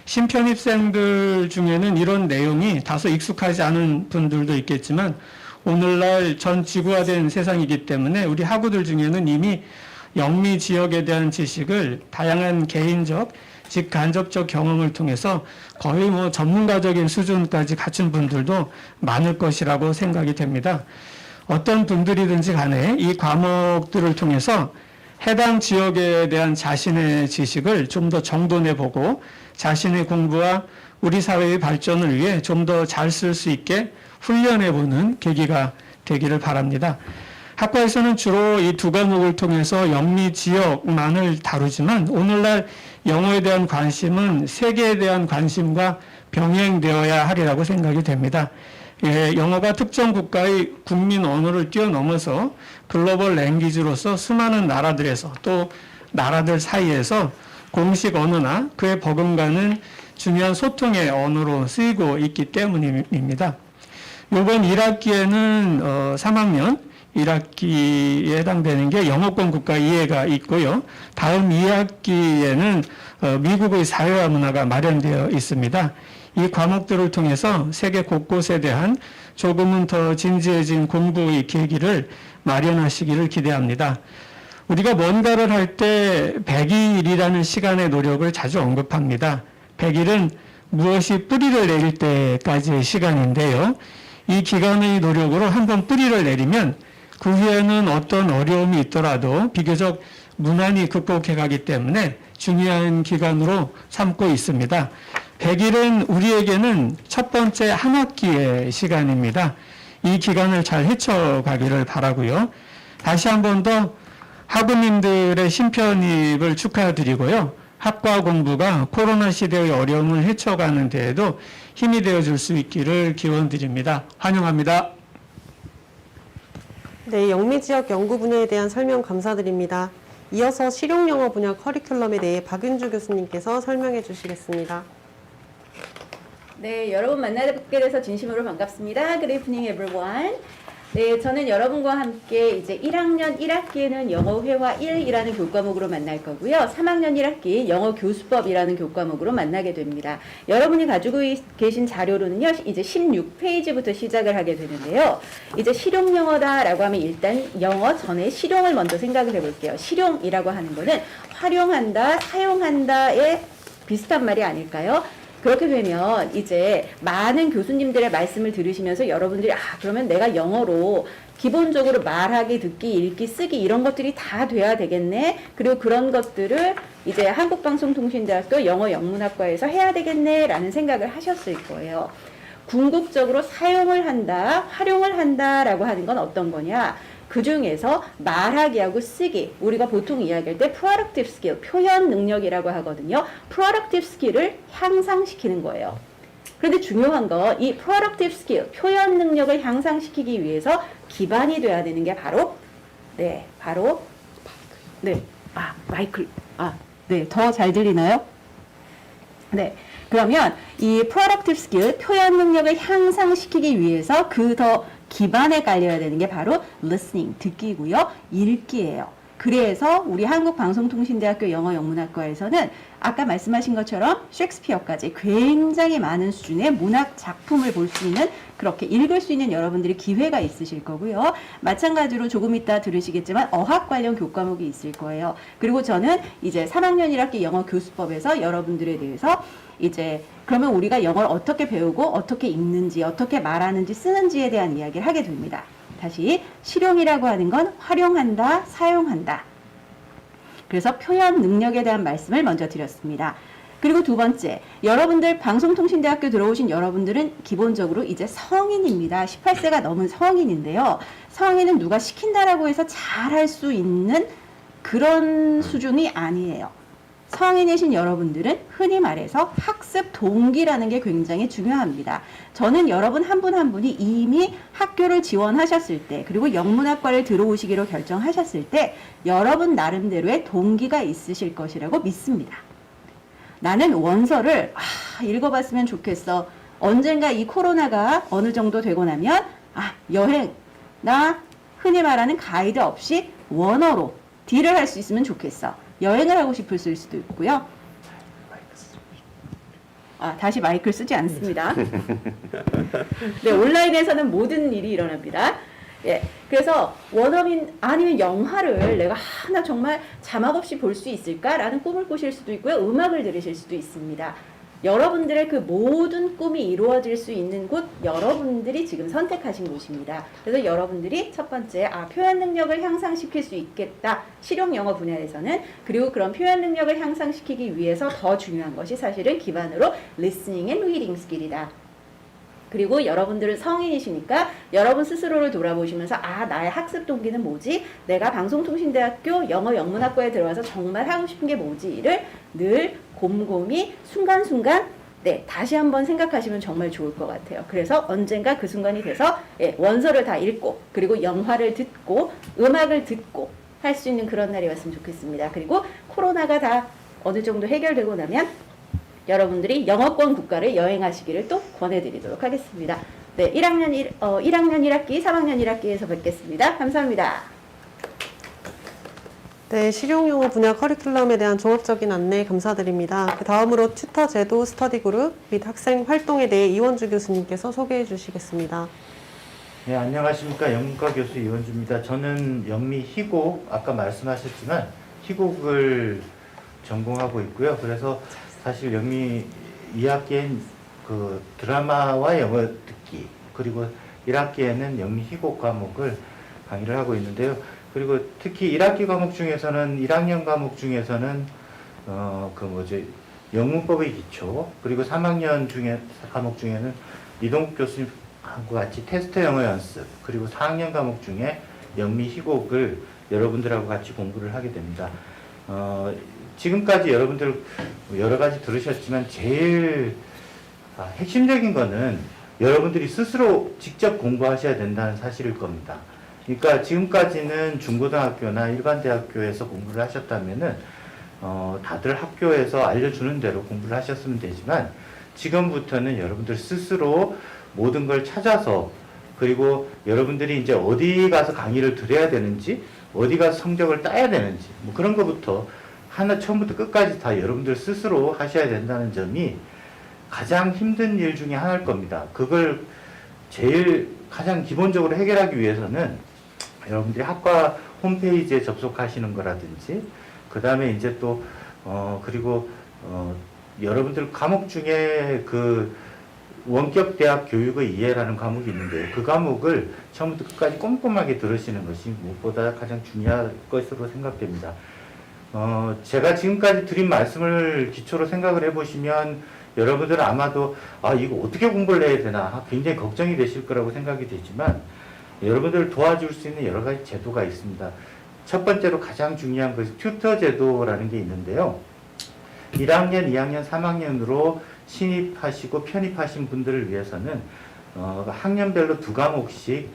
신편입생들 중에는 이런 내용이 다소 익숙하지 않은 분들도 있겠지만 오늘날 전 지구화된 세상이기 때문에 우리 학우들 중에는 이미 영미 지역에 대한 지식을 다양한 개인적, 직간접적 경험을 통해서 거의 전문가적인 수준까지 갖춘 분들도 많을 것이라고 생각이 됩니다. 어떤 분들이든지 간에 이 과목들을 통해서 해당 지역에 대한 자신의 지식을 좀 더 정돈해보고 자신의 공부와 우리 사회의 발전을 위해 좀 더 잘 쓸 수 있게 훈련해보는 계기가 되기를 바랍니다. 학과에서는 주로 이 두 과목을 통해서 영미 지역만을 다루지만 오늘날 영어에 대한 관심은 세계에 대한 관심과 병행되어야 하리라고 생각이 됩니다. 영어가 특정 국가의 국민 언어를 뛰어넘어서 글로벌 랭귀지로서 수많은 나라들에서 또 나라들 사이에서 공식 언어나 그에 버금가는 중요한 소통의 언어로 쓰이고 있기 때문입니다. 이번 1학기에는 3학년 1학기에 해당되는 게 영어권 국가 이해가 있고요. 다음 2학기에는 미국의 사회와 문화가 마련되어 있습니다. 이 과목들을 통해서 세계 곳곳에 대한 조금은 더 진지해진 공부의 계기를 마련하시기를 기대합니다. 우리가 뭔가를 할 때 100일이라는 시간의 노력을 자주 언급합니다. 100일은 무엇이 뿌리를 내릴 때까지의 시간인데요. 이 기간의 노력으로 한번 뿌리를 내리면 그 후에는 어떤 어려움이 있더라도 비교적 무난히 극복해 가기 때문에 중요한 기간으로 삼고 있습니다. 100일은 우리에게는 첫 번째 한 학기의 시간입니다. 이 기간을 잘 헤쳐가기를 바라고요. 다시 한 번 더 학우님들의 신편입을 축하드리고요. 학과 공부가 코로나 시대의 어려움을 헤쳐가는 데에도 힘이 되어줄 수 있기를 기원드립니다. 환영합니다. 네, 영미지역 연구 분야에 대한 설명 감사드립니다. 이어서 실용영어 분야 커리큘럼에 대해 박윤주 교수님께서 설명해 주시겠습니다. 네, 여러분 만나뵙게 돼서 진심으로 반갑습니다. Good evening, everyone. 네, 저는 여러분과 함께 이제 1학년 1학기에는 영어 회화 1이라는 교과목으로 만날 거고요. 3학년 1학기 영어 교수법이라는 교과목으로 만나게 됩니다. 여러분이 가지고 계신 자료로는요, 이제 16페이지부터 시작을 하게 되는데요. 이제 실용영어다라고 하면 일단 영어 전에 실용을 먼저 생각을 해볼게요. 실용이라고 하는 거는 활용한다, 사용한다의 비슷한 말이 아닐까요? 그렇게 되면 이제 많은 교수님들의 말씀을 들으시면서 여러분들이 그러면 내가 영어로 기본적으로 말하기, 듣기, 읽기, 쓰기 이런 것들이 다 돼야 되겠네. 그리고 그런 것들을 이제 한국방송통신대학교 영어영문학과에서 해야 되겠네 라는 생각을 하셨을 거예요. 궁극적으로 사용을 한다, 활용을 한다라고 하는 건 어떤 거냐? 그 중에서 말하기하고 쓰기, 우리가 보통 이야기할 때 productive skill, 표현 능력이라고 하거든요. productive skill을 향상시키는 거예요. 그런데 중요한 거, 이 productive skill, 표현 능력을 향상시키기 위해서 기반이 돼야 되는 게 바로, 마이클, 더 잘 들리나요? 네. 그러면 이 productive skill, 표현 능력을 향상시키기 위해서 그 더 기반에 깔려야 되는 게 바로 listening, 듣기고요. 읽기예요. 그래서 우리 한국방송통신대학교 영어영문학과에서는 아까 말씀하신 것처럼 셰익스피어까지 굉장히 많은 수준의 문학 작품을 볼 수 있는, 그렇게 읽을 수 있는 여러분들이 기회가 있으실 거고요. 마찬가지로 조금 이따 들으시겠지만 어학 관련 교과목이 있을 거예요. 그리고 저는 이제 3학년 1학기 영어 교수법에서 여러분들에 대해서 이제 그러면 우리가 영어를 어떻게 배우고 어떻게 읽는지, 어떻게 말하는지, 쓰는지에 대한 이야기를 하게 됩니다. 다시, 실용이라고 하는 건 활용한다, 사용한다. 그래서 표현 능력에 대한 말씀을 먼저 드렸습니다. 그리고 두 번째, 여러분들 방송통신대학교 들어오신 여러분들은 기본적으로 이제 성인입니다. 18세가 넘은 성인인데요. 성인은 누가 시킨다라고 해서 잘할 수 있는 그런 수준이 아니에요. 성인이신 여러분들은 흔히 말해서 학습 동기라는 게 굉장히 중요합니다. 저는 여러분 한 분 한 분이 이미 학교를 지원하셨을 때, 그리고 영문학과를 들어오시기로 결정하셨을 때 여러분 나름대로의 동기가 있으실 것이라고 믿습니다. 나는 원서를 읽어봤으면 좋겠어. 언젠가 이 코로나가 어느 정도 되고 나면 여행, 나 흔히 말하는 가이드 없이 원어로 딜을 할 수 있으면 좋겠어. 여행을 하고 싶을 수도 있고요. 다시 마이크를 쓰지 않습니다. 네, 온라인에서는 모든 일이 일어납니다. 예, 그래서 원어민 아니면 영화를 내가 하나 정말 자막 없이 볼 수 있을까라는 꿈을 꾸실 수도 있고요. 음악을 들으실 수도 있습니다. 여러분들의 그 모든 꿈이 이루어질 수 있는 곳, 여러분들이 지금 선택하신 곳입니다. 그래서 여러분들이 첫 번째, 표현 능력을 향상시킬 수 있겠다. 실용 영어 분야에서는. 그리고 그런 표현 능력을 향상시키기 위해서 더 중요한 것이 사실은 기반으로 listening and reading skill이다. 그리고 여러분들은 성인이시니까 여러분 스스로를 돌아보시면서 나의 학습 동기는 뭐지? 내가 방송통신대학교 영어영문학과에 들어와서 정말 하고 싶은 게 뭐지?를 늘 곰곰이 순간순간 다시 한번 생각하시면 정말 좋을 것 같아요. 그래서 언젠가 그 순간이 돼서 원서를 다 읽고, 그리고 영화를 듣고, 음악을 듣고 할 수 있는 그런 날이 왔으면 좋겠습니다. 그리고 코로나가 다 어느 정도 해결되고 나면 여러분들이 영어권 국가를 여행하시기를 또 권해드리도록 하겠습니다. 네, 1학년 1학기, 3학년 1학기에서 뵙겠습니다. 감사합니다. 네, 실용영어 분야 커리큘럼에 대한 종합적인 안내 감사드립니다. 그 다음으로 튜터 제도, 스터디 그룹 및 학생 활동에 대해 이원주 교수님께서 소개해 주시겠습니다. 네, 안녕하십니까. 영문과 교수 이원주입니다. 저는 영미 희곡, 아까 말씀하셨지만 희곡을 전공하고 있고요. 그래서 사실 영미 2학기엔 그 드라마와 영어 듣기, 그리고 1학기에는 영미 희곡 과목을 강의를 하고 있는데요. 그리고 특히 1학기 과목 중에서는 1학년 과목 중에서는 영문법의 기초, 그리고 3학년 과목 중에는 이동국 교수님하고 같이 테스트 영어 연습, 그리고 4학년 과목 중에 영미 희곡을 여러분들하고 같이 공부를 하게 됩니다. 지금까지 여러분들 여러 가지 들으셨지만 제일 핵심적인 거는 여러분들이 스스로 직접 공부하셔야 된다는 사실일 겁니다. 그러니까 지금까지는 중고등학교나 일반 대학교에서 공부를 하셨다면은 다들 학교에서 알려주는 대로 공부를 하셨으면 되지만, 지금부터는 여러분들 스스로 모든 걸 찾아서, 그리고 여러분들이 이제 어디 가서 강의를 들어야 되는지, 어디 가서 성적을 따야 되는지, 뭐 그런 것부터 처음부터 끝까지 다 여러분들 스스로 하셔야 된다는 점이 가장 힘든 일 중에 하나일 겁니다. 그걸 제일 가장 기본적으로 해결하기 위해서는 여러분들이 학과 홈페이지에 접속하시는 거라든지, 그 다음에 이제 또, 그리고, 여러분들 과목 중에 그 원격 대학 교육의 이해라는 과목이 있는데요. 그 과목을 처음부터 끝까지 꼼꼼하게 들으시는 것이 무엇보다 가장 중요할 것으로 생각됩니다. 제가 지금까지 드린 말씀을 기초로 생각을 해보시면 여러분들은 아마도 이거 어떻게 공부를 해야 되나 굉장히 걱정이 되실 거라고 생각이 되지만, 여러분들을 도와줄 수 있는 여러 가지 제도가 있습니다. 첫 번째로 가장 중요한 것이 튜터 제도라는 게 있는데요. 1학년, 2학년, 3학년으로 신입하시고 편입하신 분들을 위해서는 학년별로 2과목씩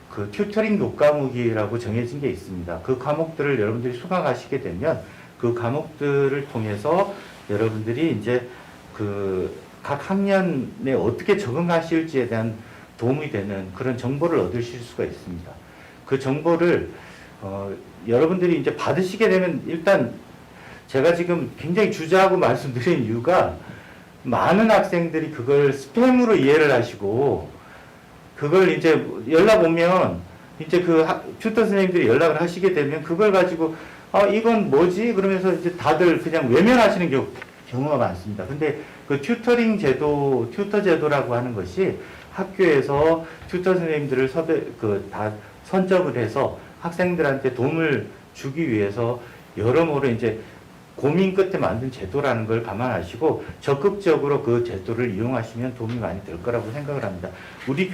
그 튜터링 교과목이라고 정해진 게 있습니다. 그 과목들을 여러분들이 수강하시게 되면 그 과목들을 통해서 여러분들이 이제 그 각 학년에 어떻게 적응하실지에 대한 도움이 되는 그런 정보를 얻으실 수가 있습니다. 그 정보를 여러분들이 이제 받으시게 되면 일단 제가 지금 굉장히 주저하고 말씀드린 이유가 많은 학생들이 그걸 스팸으로 이해를 하시고 그걸 이제 연락 오면 이제 그 튜터 선생님들이 연락을 하시게 되면 그걸 가지고 이건 뭐지? 그러면서 이제 다들 그냥 외면하시는 경우가 많습니다. 근데 그 튜터링 제도, 튜터 제도라고 하는 것이 학교에서 튜터 선생님들을 다 선정을 해서 학생들한테 도움을 주기 위해서 여러모로 이제 고민 끝에 만든 제도라는 걸 감안하시고 적극적으로 그 제도를 이용하시면 도움이 많이 될 거라고 생각을 합니다. 우리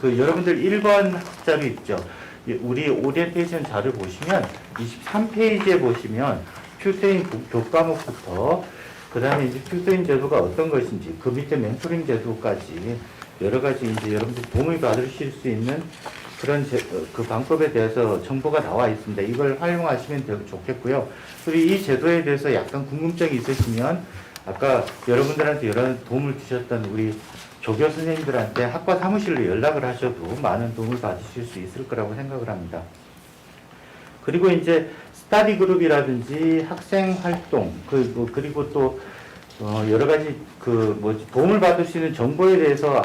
여러분들 1번 학자료 있죠. 우리 오리엔테이션 자료 보시면 23페이지에 보시면 튜터링 교과목부터 그 다음에 이제 튜터링 제도가 어떤 것인지 그 밑에 멘토링 제도까지 여러 가지 이제 여러분들 도움을 받으실 수 있는 그런 그 방법에 대해서 정보가 나와 있습니다. 이걸 활용하시면 되게 좋겠고요. 그리고 이 제도에 대해서 약간 궁금증이 있으시면 아까 여러분들한테 여러 도움을 주셨던 우리 조교 선생님들한테 학과 사무실로 연락을 하셔도 많은 도움을 받으실 수 있을 거라고 생각을 합니다. 그리고 이제 스터디 그룹이라든지 학생 활동 그리고 또 여러 가지 도움을 받을 수 있는 정보에 대해서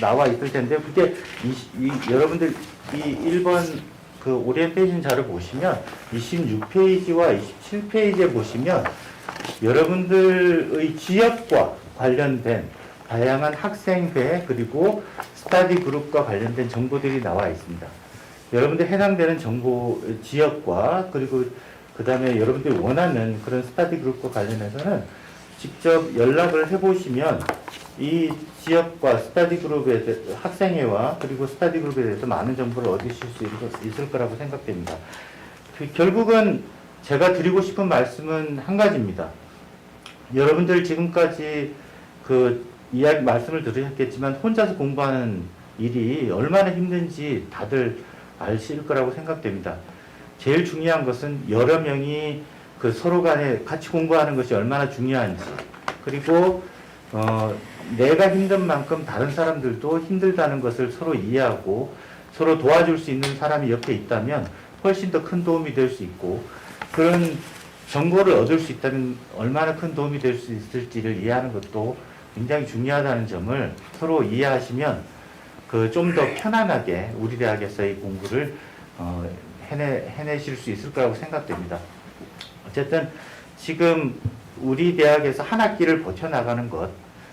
나와 있을 텐데 그게 여러분들 이 1번 그 오리엔테이션 자료 보시면 26페이지와 27페이지에 보시면 여러분들의 지역과 관련된 다양한 학생회 그리고 스터디 그룹과 관련된 정보들이 나와 있습니다. 여러분들 해당되는 정보 지역과 그리고 그 다음에 여러분들이 원하는 그런 스터디 그룹과 관련해서는 직접 연락을 해보시면 이 지역과 스터디 그룹에 학생회와 그리고 스터디 그룹에 대해서 많은 정보를 얻으실 수 있을 거라고 생각됩니다. 결국은 제가 드리고 싶은 말씀은 한 가지입니다. 여러분들 지금까지 말씀을 들으셨겠지만 혼자서 공부하는 일이 얼마나 힘든지 다들 아실 거라고 생각됩니다. 제일 중요한 것은 여러 명이 서로 간에 같이 공부하는 것이 얼마나 중요한지 그리고 내가 힘든 만큼 다른 사람들도 힘들다는 것을 서로 이해하고 서로 도와줄 수 있는 사람이 옆에 있다면 훨씬 더 큰 도움이 될 수 있고 그런 정보를 얻을 수 있다면 얼마나 큰 도움이 될 수 있을지를 이해하는 것도 굉장히 중요하다는 점을 서로 이해하시면 좀 더 편안하게 우리 대학에서의 공부를 해내실 수 있을 거라고 생각됩니다. 어쨌든 지금 우리 대학에서 한 학기를 버텨나가는 것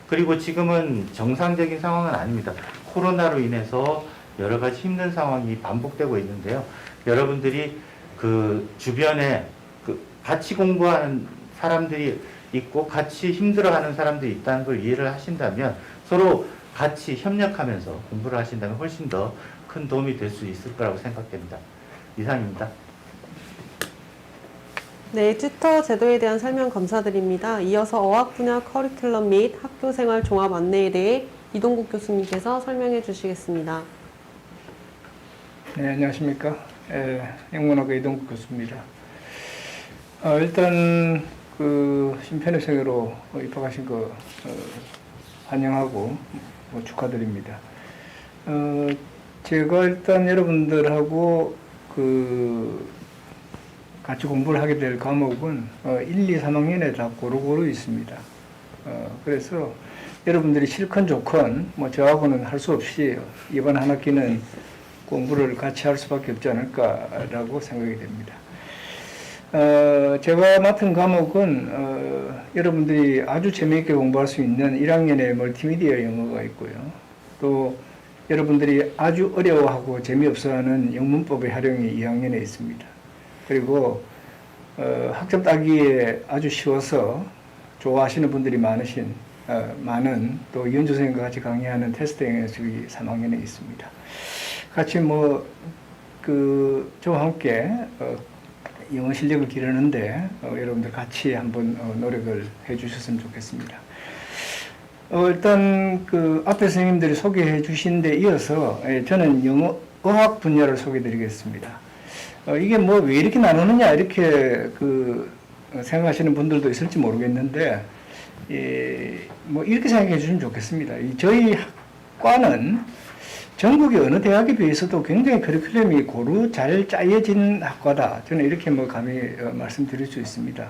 그리고 지금은 정상적인 상황은 아닙니다. 코로나로 인해서 여러 가지 힘든 상황이 반복되고 있는데요. 여러분들이 주변에 같이 공부하는 사람들이 있고 같이 힘들어하는 사람들이 있다는 걸 이해를 하신다면 서로 같이 협력하면서 공부를 하신다면 훨씬 더 큰 도움이 될 수 있을 거라고 생각됩니다. 이상입니다. 네, 튜터 제도에 대한 설명 감사드립니다. 이어서 어학 분야 커리큘럼 및 학교생활 종합 안내에 대해 이동국 교수님께서 설명해 주시겠습니다. 네, 안녕하십니까. 영문학과 이동국 교수입니다. 일단 신편입생으로 입학하신 거 환영하고 축하드립니다. 제가 일단 여러분들하고 같이 공부를 하게 될 과목은 1, 2, 3학년에 다 고루고루 있습니다. 그래서 여러분들이 싫건 좋건 저하고는 할 수 없이 이번 한 학기는 공부를 같이 할 수밖에 없지 않을까라고 생각이 됩니다. 제가 맡은 과목은 여러분들이 아주 재미있게 공부할 수 있는 1학년의 멀티미디어 영어가 있고요. 또 여러분들이 아주 어려워하고 재미없어하는 영문법의 활용이 2학년에 있습니다. 그리고 학점 따기에 아주 쉬워서 좋아하시는 분들이 많은 또 이현주 선생님과 같이 강의하는 테스트 영역이 3학년에 있습니다. 같이 저와 함께 영어 실력을 기르는데 여러분들 같이 한번 노력을 해 주셨으면 좋겠습니다. 일단 앞에 선생님들이 소개해 주신 데 이어서 저는 영어 어학 분야를 소개해 드리겠습니다. 이게 왜 이렇게 나누느냐 이렇게 생각하시는 분들도 있을지 모르겠는데 이렇게 생각해 주시면 좋겠습니다. 저희 학과는 전국의 어느 대학에 비해서도 굉장히 커리큘럼이 고루 잘 짜여진 학과다. 저는 이렇게 뭐 감히 말씀드릴 수 있습니다.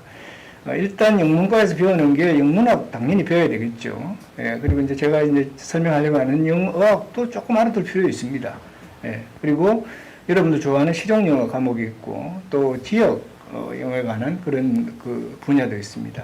일단 영문과에서 배우는 게 영문학 당연히 배워야 되겠죠. 예, 그리고 이제 제가 이제 설명하려고 하는 영어학도 조금 알아둘 필요 있습니다. 예, 그리고 여러분도 좋아하는 실용영어 과목이 있고 또 지역 영어에 관한 그런 그 분야도 있습니다.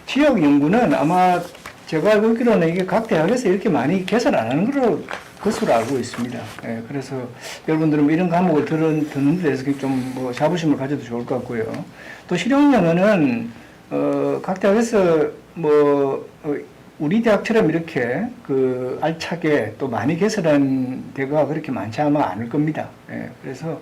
지역 연구는 아마 제가 알고 있기로는 이게 각 대학에서 이렇게 많이 개설 안 하는 것으로 알고 있습니다. 예, 그래서 여러분들은 뭐 이런 과목을 듣는 데 대해서 좀 뭐 자부심을 가져도 좋을 것 같고요. 또 실용영어는 각 대학에서 우리 대학처럼 이렇게 그 알차게 또 많이 개설한 데가 그렇게 많지 않을 겁니다. 예, 그래서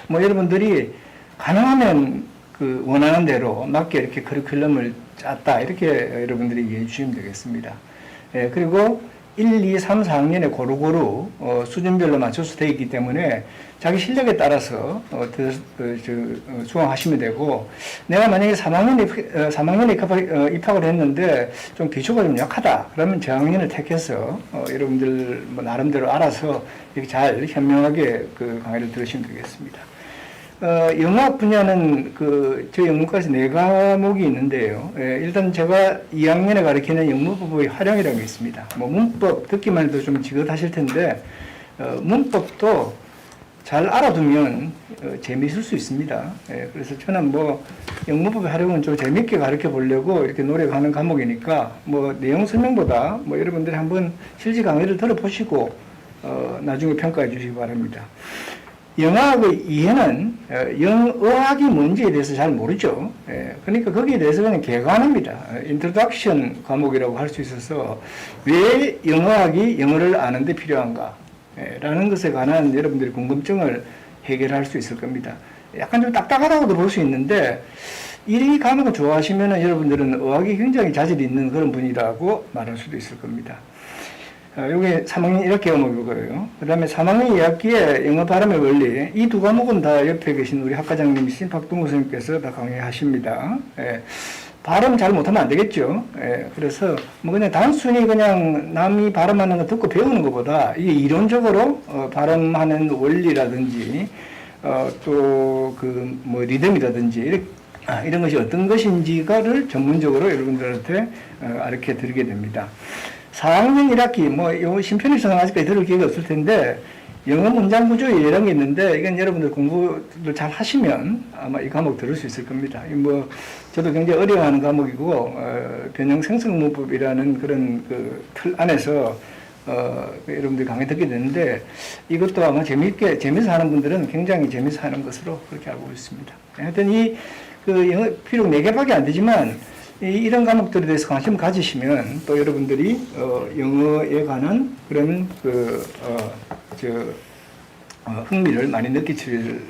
뭐 여러분들이 가능하면 그 원하는 대로 맞게 이렇게 커리큘럼을 짰다 이렇게 여러분들이 이해해 주시면 되겠습니다. 예, 그리고 1, 2, 3, 4학년에 고루고루 수준별로 맞춰서 되어 있기 때문에 자기 실력에 따라서 수강하시면 되고, 내가 만약에 3학년에 입학을 했는데 좀 기초가 좀 약하다 그러면 저학년을 택해서 여러분들 뭐 나름대로 알아서 이렇게 잘 현명하게 그 강의를 들으시면 되겠습니다. 영어학 분야는 저희 영문과에서 4과목이 있는데요. 일단 제가 2학년에 가르치는 영문법의 활용이라는 게 있습니다. 뭐 문법 듣기만 해도 좀 지긋하실 텐데, 문법도 잘 알아두면 재미있을 수 있습니다. 그래서 저는 뭐 영문법의 활용은 좀 재미있게 가르쳐 보려고 이렇게 노력하는 과목이니까 뭐 내용 설명보다 뭐 여러분들이 한번 실제 강의를 들어보시고 나중에 평가해 주시기 바랍니다. 영어학의 이해는 영어학이 뭔지에 대해서 잘 모르죠. 그러니까 거기에 대해서 그냥 개관합니다. 인트로덕션 과목이라고 할 수 있어서 왜 영어학이 영어를 아는데 필요한가 라는 것에 관한 여러분들의 궁금증을 해결할 수 있을 겁니다. 약간 좀 딱딱하다고도 볼 수 있는데 이 과목을 좋아하시면 여러분들은 어학이 굉장히 자질이 있는 그런 분이라고 말할 수도 있을 겁니다. 여기 3학년 1학기 과목이고요. 그 다음에 3학년 2학기에 영어 발음의 원리, 이 2과목은 다 옆에 계신 우리 학과장님이신 박동우 선생님께서 다 강의하십니다. 발음 잘 못하면 안 되겠죠. 그래서 뭐 그냥 단순히 그냥 남이 발음하는 거 듣고 배우는 것보다 이게 이론적으로 발음하는 원리라든지 또 그 뭐 리듬이라든지 이런 것이 어떤 것인지를 전문적으로 여러분들한테 알려 드리게 됩니다. 4학년 1학기, 요 심편입성 아직까지 들을 기회가 없을 텐데, 영어 문장 구조 이런 게 있는데, 이건 여러분들 공부를 잘 하시면 아마 이 과목 들을 수 있을 겁니다. 저도 굉장히 어려워하는 과목이고, 변형 생성문법이라는 그런 그 틀 안에서, 여러분들 강의 듣게 되는데, 이것도 아마 재미있어 하는 분들은 굉장히 재미있어 하는 것으로 그렇게 알고 있습니다. 하여튼 영어 비록 4개밖에 안 되지만, 이런 과목들에 대해서 관심을 가지시면 또 여러분들이 영어에 관한 그런 흥미를 많이 느끼실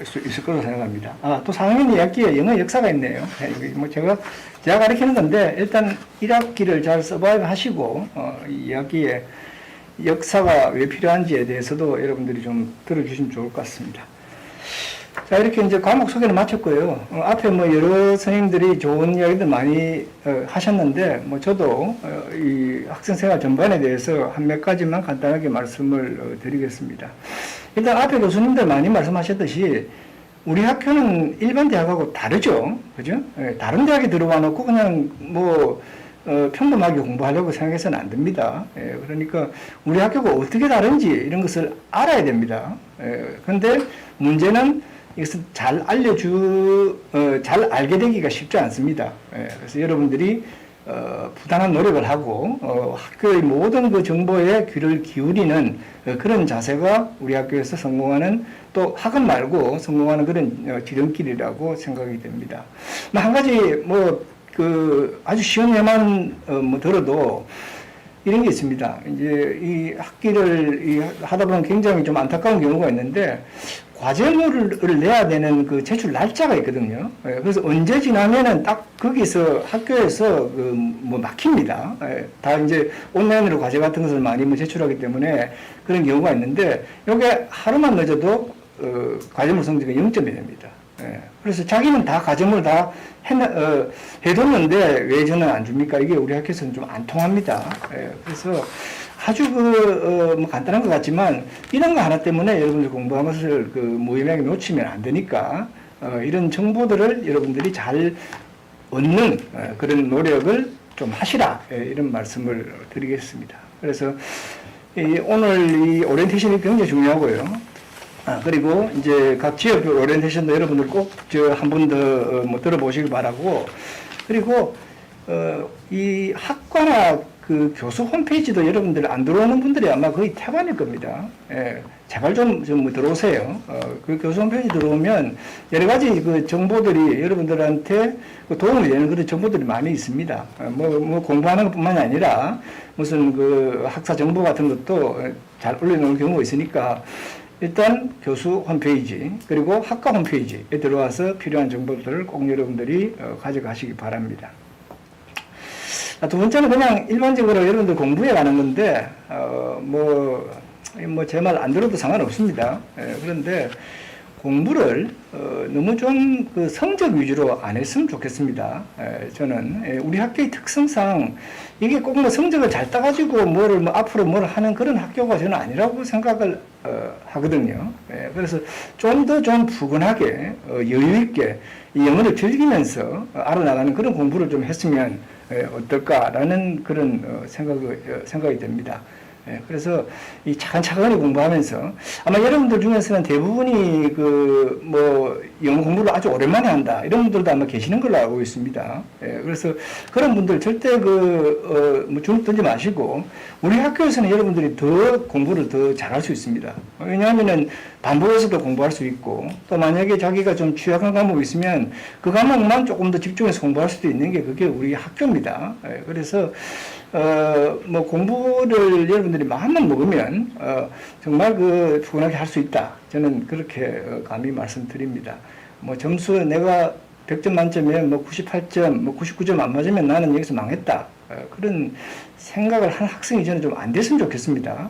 수 있을 거라고 생각합니다. 또 4학년 2학기에 영어 역사가 있네요. 뭐 제가 가르치는 건데 일단 1학기를 잘 서바이브 하시고 2학기에 역사가 왜 필요한지에 대해서도 여러분들이 좀 들어주시면 좋을 것 같습니다. 자, 이렇게 이제 과목 소개를 마쳤고요. 앞에 뭐 여러 선생님들이 좋은 이야기들 많이 하셨는데, 저도 이 학생 생활 전반에 대해서 한 몇 가지만 간단하게 말씀을 드리겠습니다. 일단 앞에 교수님들 많이 말씀하셨듯이, 우리 학교는 일반 대학하고 다르죠. 그죠? 다른 대학에 들어와 놓고 그냥 평범하게 공부하려고 생각해서는 안 됩니다. 그러니까 우리 학교가 어떻게 다른지 이런 것을 알아야 됩니다. 그런데 문제는 이것을 잘 알게 되기가 쉽지 않습니다. 그래서 여러분들이 부단한 노력을 하고 학교의 모든 그 정보에 귀를 기울이는 그런 자세가 우리 학교에서 성공하는, 또 학업 말고 성공하는 그런 지름길이라고 생각이 됩니다. 한 가지 아주 쉬운 예만 들어도 이런 게 있습니다. 이제 이 학기를 하다 보면 굉장히 좀 안타까운 경우가 있는데, 과제물을 내야 되는 그 제출 날짜가 있거든요. 그래서 언제 지나면은 딱 거기서 학교에서 막힙니다. 다 이제 온라인으로 과제 같은 것을 많이 제출하기 때문에 그런 경우가 있는데, 요게 하루만 늦어도 과제물 성적이 0점이 됩니다. 예. 그래서 자기는 다 가점을 다 해뒀는데 왜 저는 안 줍니까? 이게 우리 학교에서는 좀 안 통합니다. 예. 그래서 아주 뭐 간단한 것 같지만 이런 거 하나 때문에 여러분들 공부한 것을 무의미하게 놓치면 안 되니까 이런 정보들을 여러분들이 잘 얻는 그런 노력을 좀 하시라 이런 말씀을 드리겠습니다. 그래서 오늘 이 오리엔테이션이 굉장히 중요하고요. 그리고 이제 각 지역 오리엔테이션도 여러분들 꼭 한 번 더 뭐 들어보시길 바라고, 그리고 이 학과나 그 교수 홈페이지도 여러분들 안 들어오는 분들이 아마 거의 태반일 겁니다. 예, 제발 좀 들어오세요. 그 교수 홈페이지 들어오면 여러 가지 그 정보들이 여러분들한테 도움이 되는 그런 정보들이 많이 있습니다. 뭐 공부하는 것뿐만이 아니라 무슨 그 학사 정보 같은 것도 잘 올려놓은 경우가 있으니까 일단 교수 홈페이지 그리고 학과 홈페이지에 들어와서 필요한 정보들을 꼭 여러분들이 가져가시기 바랍니다. 두 번째는 그냥 일반적으로 여러분들 공부에 관한 건데 뭐 제 말 안 들어도 상관없습니다. 그런데 공부를 너무 좀 그 성적 위주로 안 했으면 좋겠습니다. 저는 우리 학교의 특성상 이게 꼭 뭐 성적을 잘 따가지고 뭐를 뭐 앞으로 뭘 하는 그런 학교가 저는 아니라고 생각을 하거든요. 그래서 좀 더 좀 푸근하게 여유 있게 이 영어를 즐기면서 알아나가는 그런 공부를 좀 했으면 어떨까라는 그런 생각이 됩니다. 그래서 이 차근차근히 공부하면서 아마 여러분들 중에서는 대부분이 뭐 영어 공부를 아주 오랜만에 한다 이런 분들도 아마 계시는 걸로 알고 있습니다. 그래서 그런 분들 절대 뭐 주눅 들지 마시고 우리 학교에서는 여러분들이 더 공부를 더 잘할 수 있습니다. 왜냐하면은 반복해서도 공부할 수 있고 또 만약에 자기가 좀 취약한 과목이 있으면 그 과목만 조금 더 집중해서 공부할 수도 있는 게 그게 우리 학교입니다. 그래서 뭐 공부를 여러분들이 마음만 먹으면 정말 푸근하게 할 수 있다. 저는 그렇게 감히 말씀드립니다. 뭐 점수 내가 100점 만점에 뭐 98점, 뭐 99점 안 맞으면 나는 여기서 망했다. 그런 생각을 한 학생이 저는 좀 안 됐으면 좋겠습니다.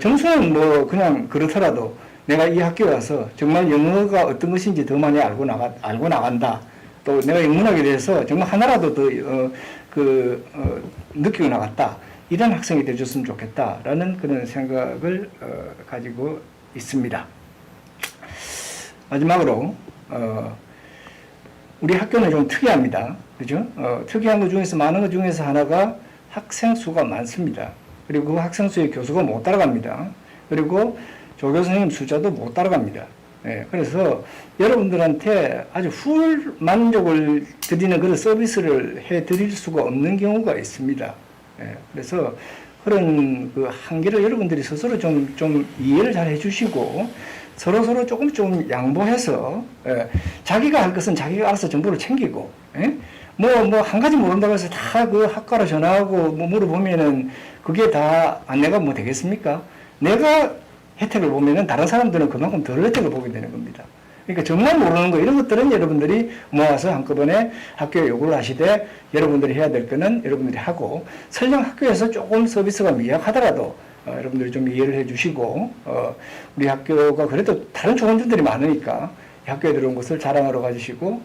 점수는 뭐 그냥 그렇더라도 내가 이 학교에 와서 정말 영어가 어떤 것인지 더 많이 알고 나간다. 또 내가 영문학에 대해서 정말 하나라도 더 느끼고 나갔다. 이런 학생이 되어줬으면 좋겠다라는 그런 생각을 가지고 있습니다. 마지막으로 우리 학교는 좀 특이합니다. 그죠? 특이한 것 중에서 많은 것 중에서 하나가 학생 수가 많습니다. 그리고 그 학생 수의 교수가 못 따라갑니다. 그리고 조교 선생님 숫자도 못 따라갑니다. 그래서 여러분들한테 아주 훌 만족을 드리는 그런 서비스를 해 드릴 수가 없는 경우가 있습니다. 그래서 그런 그 한계를 여러분들이 스스로 좀 이해를 잘 해주시고 서로 조금 양보해서 자기가 할 것은 자기가 알아서 정보를 챙기고 뭐 한 가지 모른다고 해서 다 그 학과로 전화하고 뭐 물어보면은 그게 다 안내가 뭐 되겠습니까? 내가 혜택을 보면은 다른 사람들은 그만큼 덜 혜택을 보게 되는 겁니다. 그러니까 정말 모르는 거 이런 것들은 여러분들이 모아서 한꺼번에 학교에 요구를 하시되 여러분들이 해야 될 거는 여러분들이 하고 설령 학교에서 조금 서비스가 미약하더라도 여러분들이 좀 이해를 해주시고 우리 학교가 그래도 다른 좋은 점들이 많으니까 학교에 들어온 것을 자랑하러 가주시고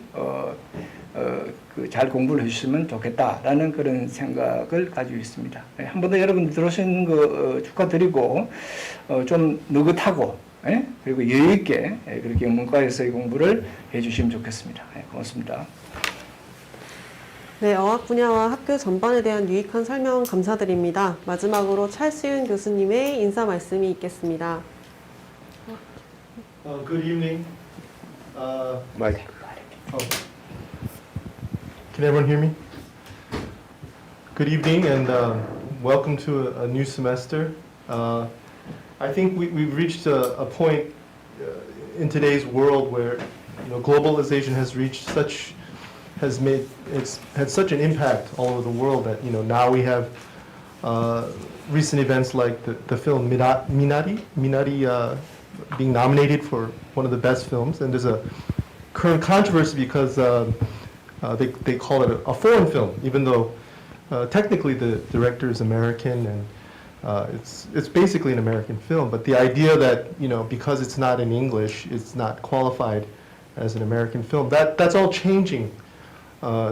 잘 공부를 해주시면 좋겠다라는 그런 생각을 가지고 있습니다. 한 번 더 여러분들 들어오시는 거 축하드리고 좀 느긋하고 그리고 여유 있게 그렇게 문과에서의 공부를 해주시면 좋겠습니다. 고맙습니다. 네, 어학 분야와 학교 전반에 대한 유익한 설명 감사드립니다. 마지막으로 찰수윤 교수님의 인사 말씀이 있겠습니다. Good evening. 마이크. Can everyone hear me? Good evening and welcome to a new semester. I think we've reached a point in today's world where globalization has had such an impact all over the world that now we have recent events like the film Minari being nominated for one of the best films, and there's a current controversy because they call it a foreign film, even though technically the director is American and it's basically an American film. But the idea that because it's not in English, it's not qualified as an American film. That's all changing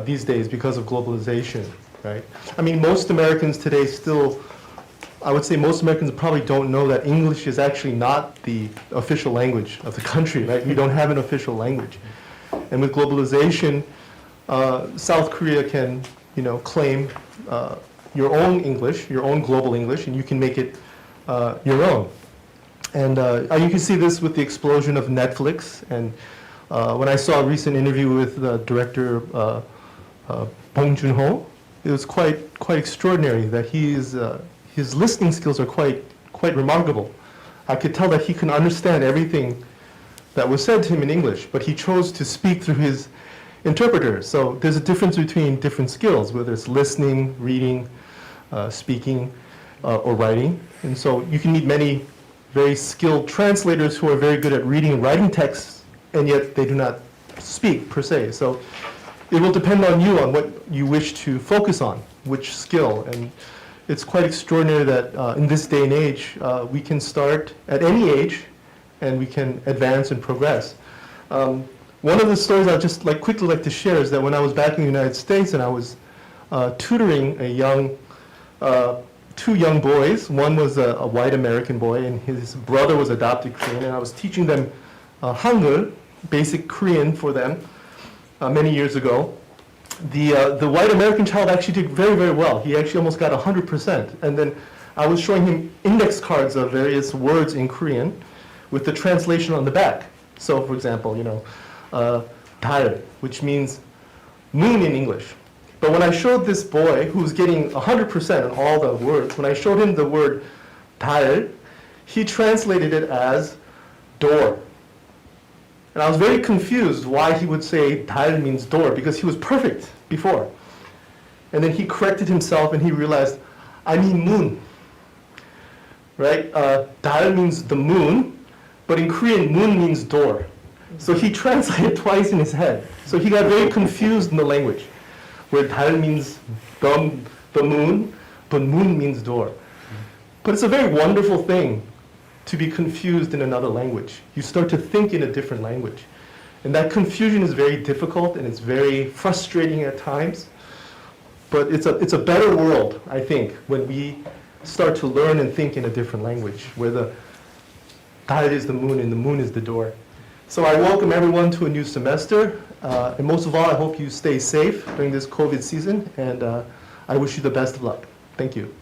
these days because of globalization, right? I mean, most Americans today still, I would say most Americans probably don't know that English is actually not the official language of the country, right? We don't have an official language. And with globalization, South Korea can, claim your own English, your own global English, and you can make it your own. And you can see this with the explosion of Netflix. And when I saw a recent interview with director Bong Joon-ho, it was quite extraordinary that his listening skills are quite remarkable. I could tell that he can understand everything that was said to him in English, but he chose to speak through his interpreter. So there's a difference between different skills, whether it's listening, reading, speaking, or writing. And so you can meet many very skilled translators who are very good at reading and writing texts, and yet they do not speak per se. So it will depend on you on what you wish to focus on, which skill. And it's quite extraordinary that in this day and age, we can start at any age and we can advance and progress. One of the stories I'd just quickly like to share is that when I was back in the United States and I was tutoring two young boys. One was a white American boy and his brother was adopted Korean, and I was teaching them Hangul, basic Korean for them many years ago. The white American child actually did very, very well. He actually almost got 100%. And then I was showing him index cards of various words in Korean with the translation on the back. So, for example, 달, which means moon in English. But when I showed this boy who was getting 100% on all the words, when I showed him the word 달, he translated it as door. And I was very confused why he would say 달 means door, because he was perfect before. And then he corrected himself and he realized, I mean moon. Right? 달 means the moon, but in Korean, moon means door. So he translated twice in his head. So he got very confused in the language, where 달 means the moon, but moon means door. But it's a very wonderful thing to be confused in another language. You start to think in a different language. And that confusion is very difficult and it's very frustrating at times. But it's a better world, I think, when we start to learn and think in a different language, where the 달 is the moon and the moon is the door. So I welcome everyone to a new semester. And most of all, I hope you stay safe during this COVID season. And I wish you the best of luck. Thank you.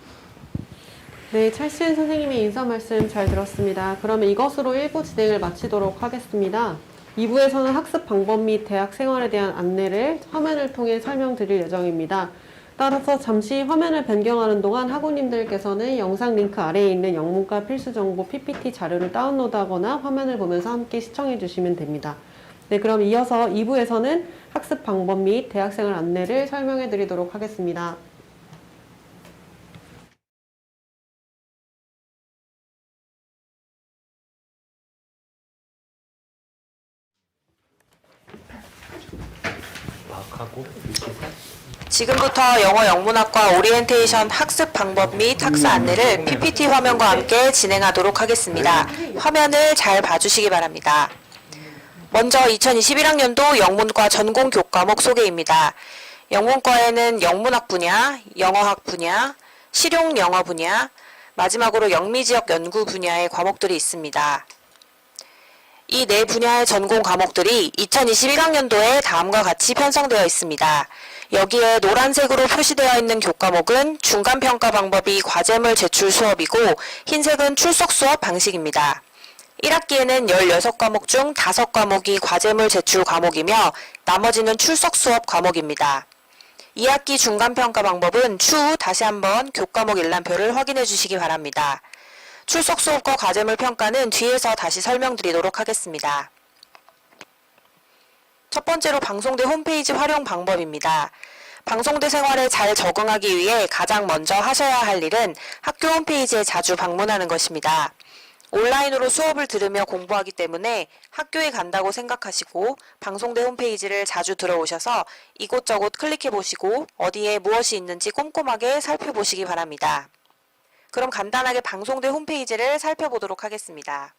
네, 찰시은 선생님의 인사 말씀 잘 들었습니다. 그러면 이것으로 1부 진행을 마치도록 하겠습니다. 2부에서는 학습 방법 및 대학 생활에 대한 안내를 화면을 통해 설명드릴 예정입니다. 따라서 잠시 화면을 변경하는 동안 학우님들께서는 영상 링크 아래에 있는 영문과 필수 정보 PPT 자료를 다운로드하거나 화면을 보면서 함께 시청해 주시면 됩니다. 네, 그럼 이어서 2부에서는 학습 방법 및 대학생활 안내를 설명해 드리도록 하겠습니다. 지금부터 영어 영문학과 오리엔테이션 학습 방법 및 학사 안내를 PPT 화면과 함께 진행하도록 하겠습니다. 화면을 잘 봐주시기 바랍니다. 먼저 2021학년도 영문과 전공 교과목 소개입니다. 영문과에는 영문학 분야, 영어학 분야, 실용 영어 분야, 마지막으로 영미지역 연구 분야의 과목들이 있습니다. 이 네 분야의 전공 과목들이 2021학년도에 다음과 같이 편성되어 있습니다. 여기에 노란색으로 표시되어 있는 교과목은 중간평가 방법이 과제물 제출 수업이고 흰색은 출석 수업 방식입니다. 1학기에는 16과목 중 5과목이 과제물 제출 과목이며 나머지는 출석 수업 과목입니다. 2학기 중간평가 방법은 추후 다시 한번 교과목 일람표를 확인해 주시기 바랍니다. 출석 수업과 과제물 평가는 뒤에서 다시 설명드리도록 하겠습니다. 첫 번째로 방송대 홈페이지 활용 방법입니다. 방송대 생활에 잘 적응하기 위해 가장 먼저 하셔야 할 일은 학교 홈페이지에 자주 방문하는 것입니다. 온라인으로 수업을 들으며 공부하기 때문에 학교에 간다고 생각하시고 방송대 홈페이지를 자주 들어오셔서 이곳저곳 클릭해보시고 어디에 무엇이 있는지 꼼꼼하게 살펴보시기 바랍니다. 그럼 간단하게 방송대 홈페이지를 살펴보도록 하겠습니다.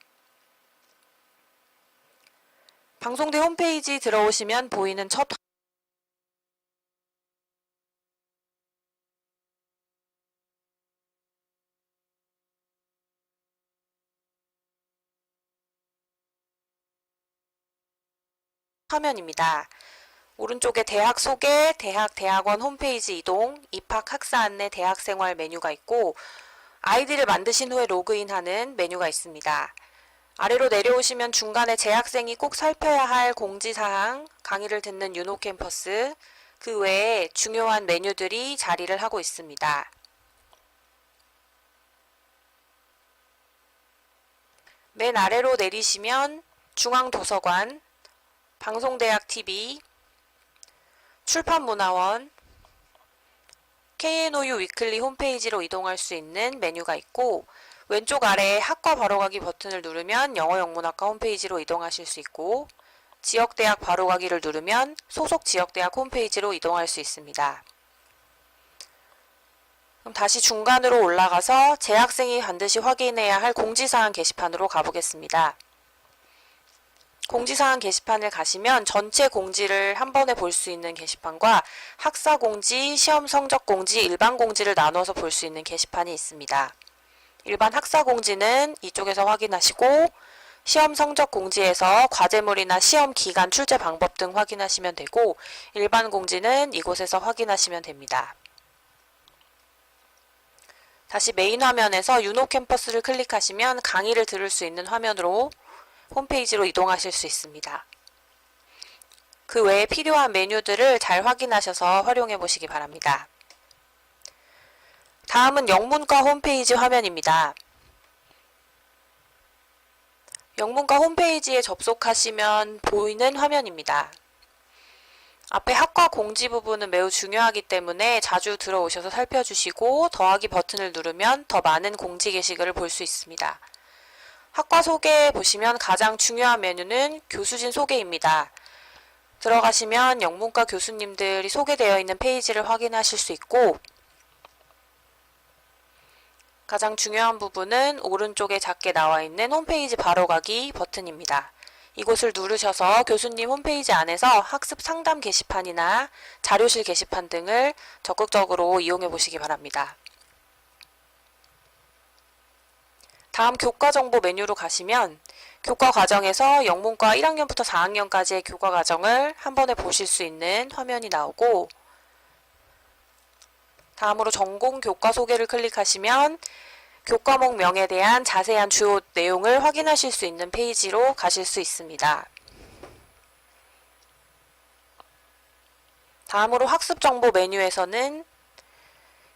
방송대 홈페이지 들어오시면 보이는 첫 화면입니다. 오른쪽에 대학 소개, 대학원 홈페이지 이동, 입학 학사 안내 대학생활 메뉴가 있고 아이디를 만드신 후에 로그인하는 메뉴가 있습니다. 아래로 내려오시면 중간에 재학생이 꼭 살펴야 할 공지사항, 강의를 듣는 유노캠퍼스, 그 외에 중요한 메뉴들이 자리를 하고 있습니다. 맨 아래로 내리시면 중앙도서관, 방송대학TV, 출판문화원, KNOU 위클리 홈페이지로 이동할 수 있는 메뉴가 있고 왼쪽 아래에 학과 바로가기 버튼을 누르면 영어영문학과 홈페이지로 이동하실 수 있고 지역대학 바로가기를 누르면 소속 지역대학 홈페이지로 이동할 수 있습니다. 그럼 다시 중간으로 올라가서 재학생이 반드시 확인해야 할 공지사항 게시판으로 가보겠습니다. 공지사항 게시판을 가시면 전체 공지를 한 번에 볼 수 있는 게시판과 학사 공지, 시험 성적 공지, 일반 공지를 나눠서 볼 수 있는 게시판이 있습니다. 일반 학사 공지는 이쪽에서 확인하시고 시험 성적 공지에서 과제물이나 시험 기간, 출제 방법 등 확인하시면 되고 일반 공지는 이곳에서 확인하시면 됩니다. 다시 메인 화면에서 유노캠퍼스를 클릭하시면 강의를 들을 수 있는 화면으로 홈페이지로 이동하실 수 있습니다. 그 외에 필요한 메뉴들을 잘 확인하셔서 활용해 보시기 바랍니다. 다음은 영문과 홈페이지 화면입니다. 영문과 홈페이지에 접속하시면 보이는 화면입니다. 앞에 학과 공지 부분은 매우 중요하기 때문에 자주 들어오셔서 살펴주시고 더하기 버튼을 누르면 더 많은 공지 게시글을 볼 수 있습니다. 학과 소개 보시면 가장 중요한 메뉴는 교수진 소개입니다. 들어가시면 영문과 교수님들이 소개되어 있는 페이지를 확인하실 수 있고 가장 중요한 부분은 오른쪽에 작게 나와 있는 홈페이지 바로가기 버튼입니다. 이곳을 누르셔서 교수님 홈페이지 안에서 학습 상담 게시판이나 자료실 게시판 등을 적극적으로 이용해 보시기 바랍니다. 다음 교과 정보 메뉴로 가시면 교과 과정에서 영문과 1학년부터 4학년까지의 교과 과정을 한 번에 보실 수 있는 화면이 나오고 다음으로 전공 교과 소개를 클릭하시면 교과목명에 대한 자세한 주요 내용을 확인하실 수 있는 페이지로 가실 수 있습니다. 다음으로 학습 정보 메뉴에서는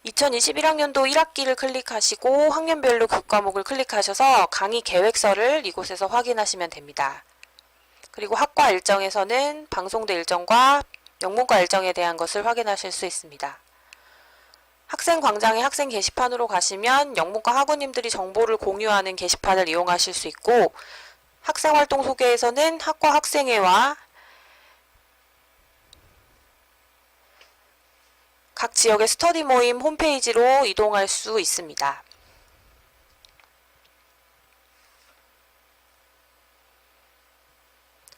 2021학년도 1학기를 클릭하시고 학년별로 교과목을 클릭하셔서 강의 계획서를 이곳에서 확인하시면 됩니다. 그리고 학과 일정에서는 방송대 일정과 영문과 일정에 대한 것을 확인하실 수 있습니다. 학생광장의 학생 게시판으로 가시면 영문과 학우님들이 정보를 공유하는 게시판을 이용하실 수 있고 학생활동 소개에서는 학과 학생회와 각 지역의 스터디 모임 홈페이지로 이동할 수 있습니다.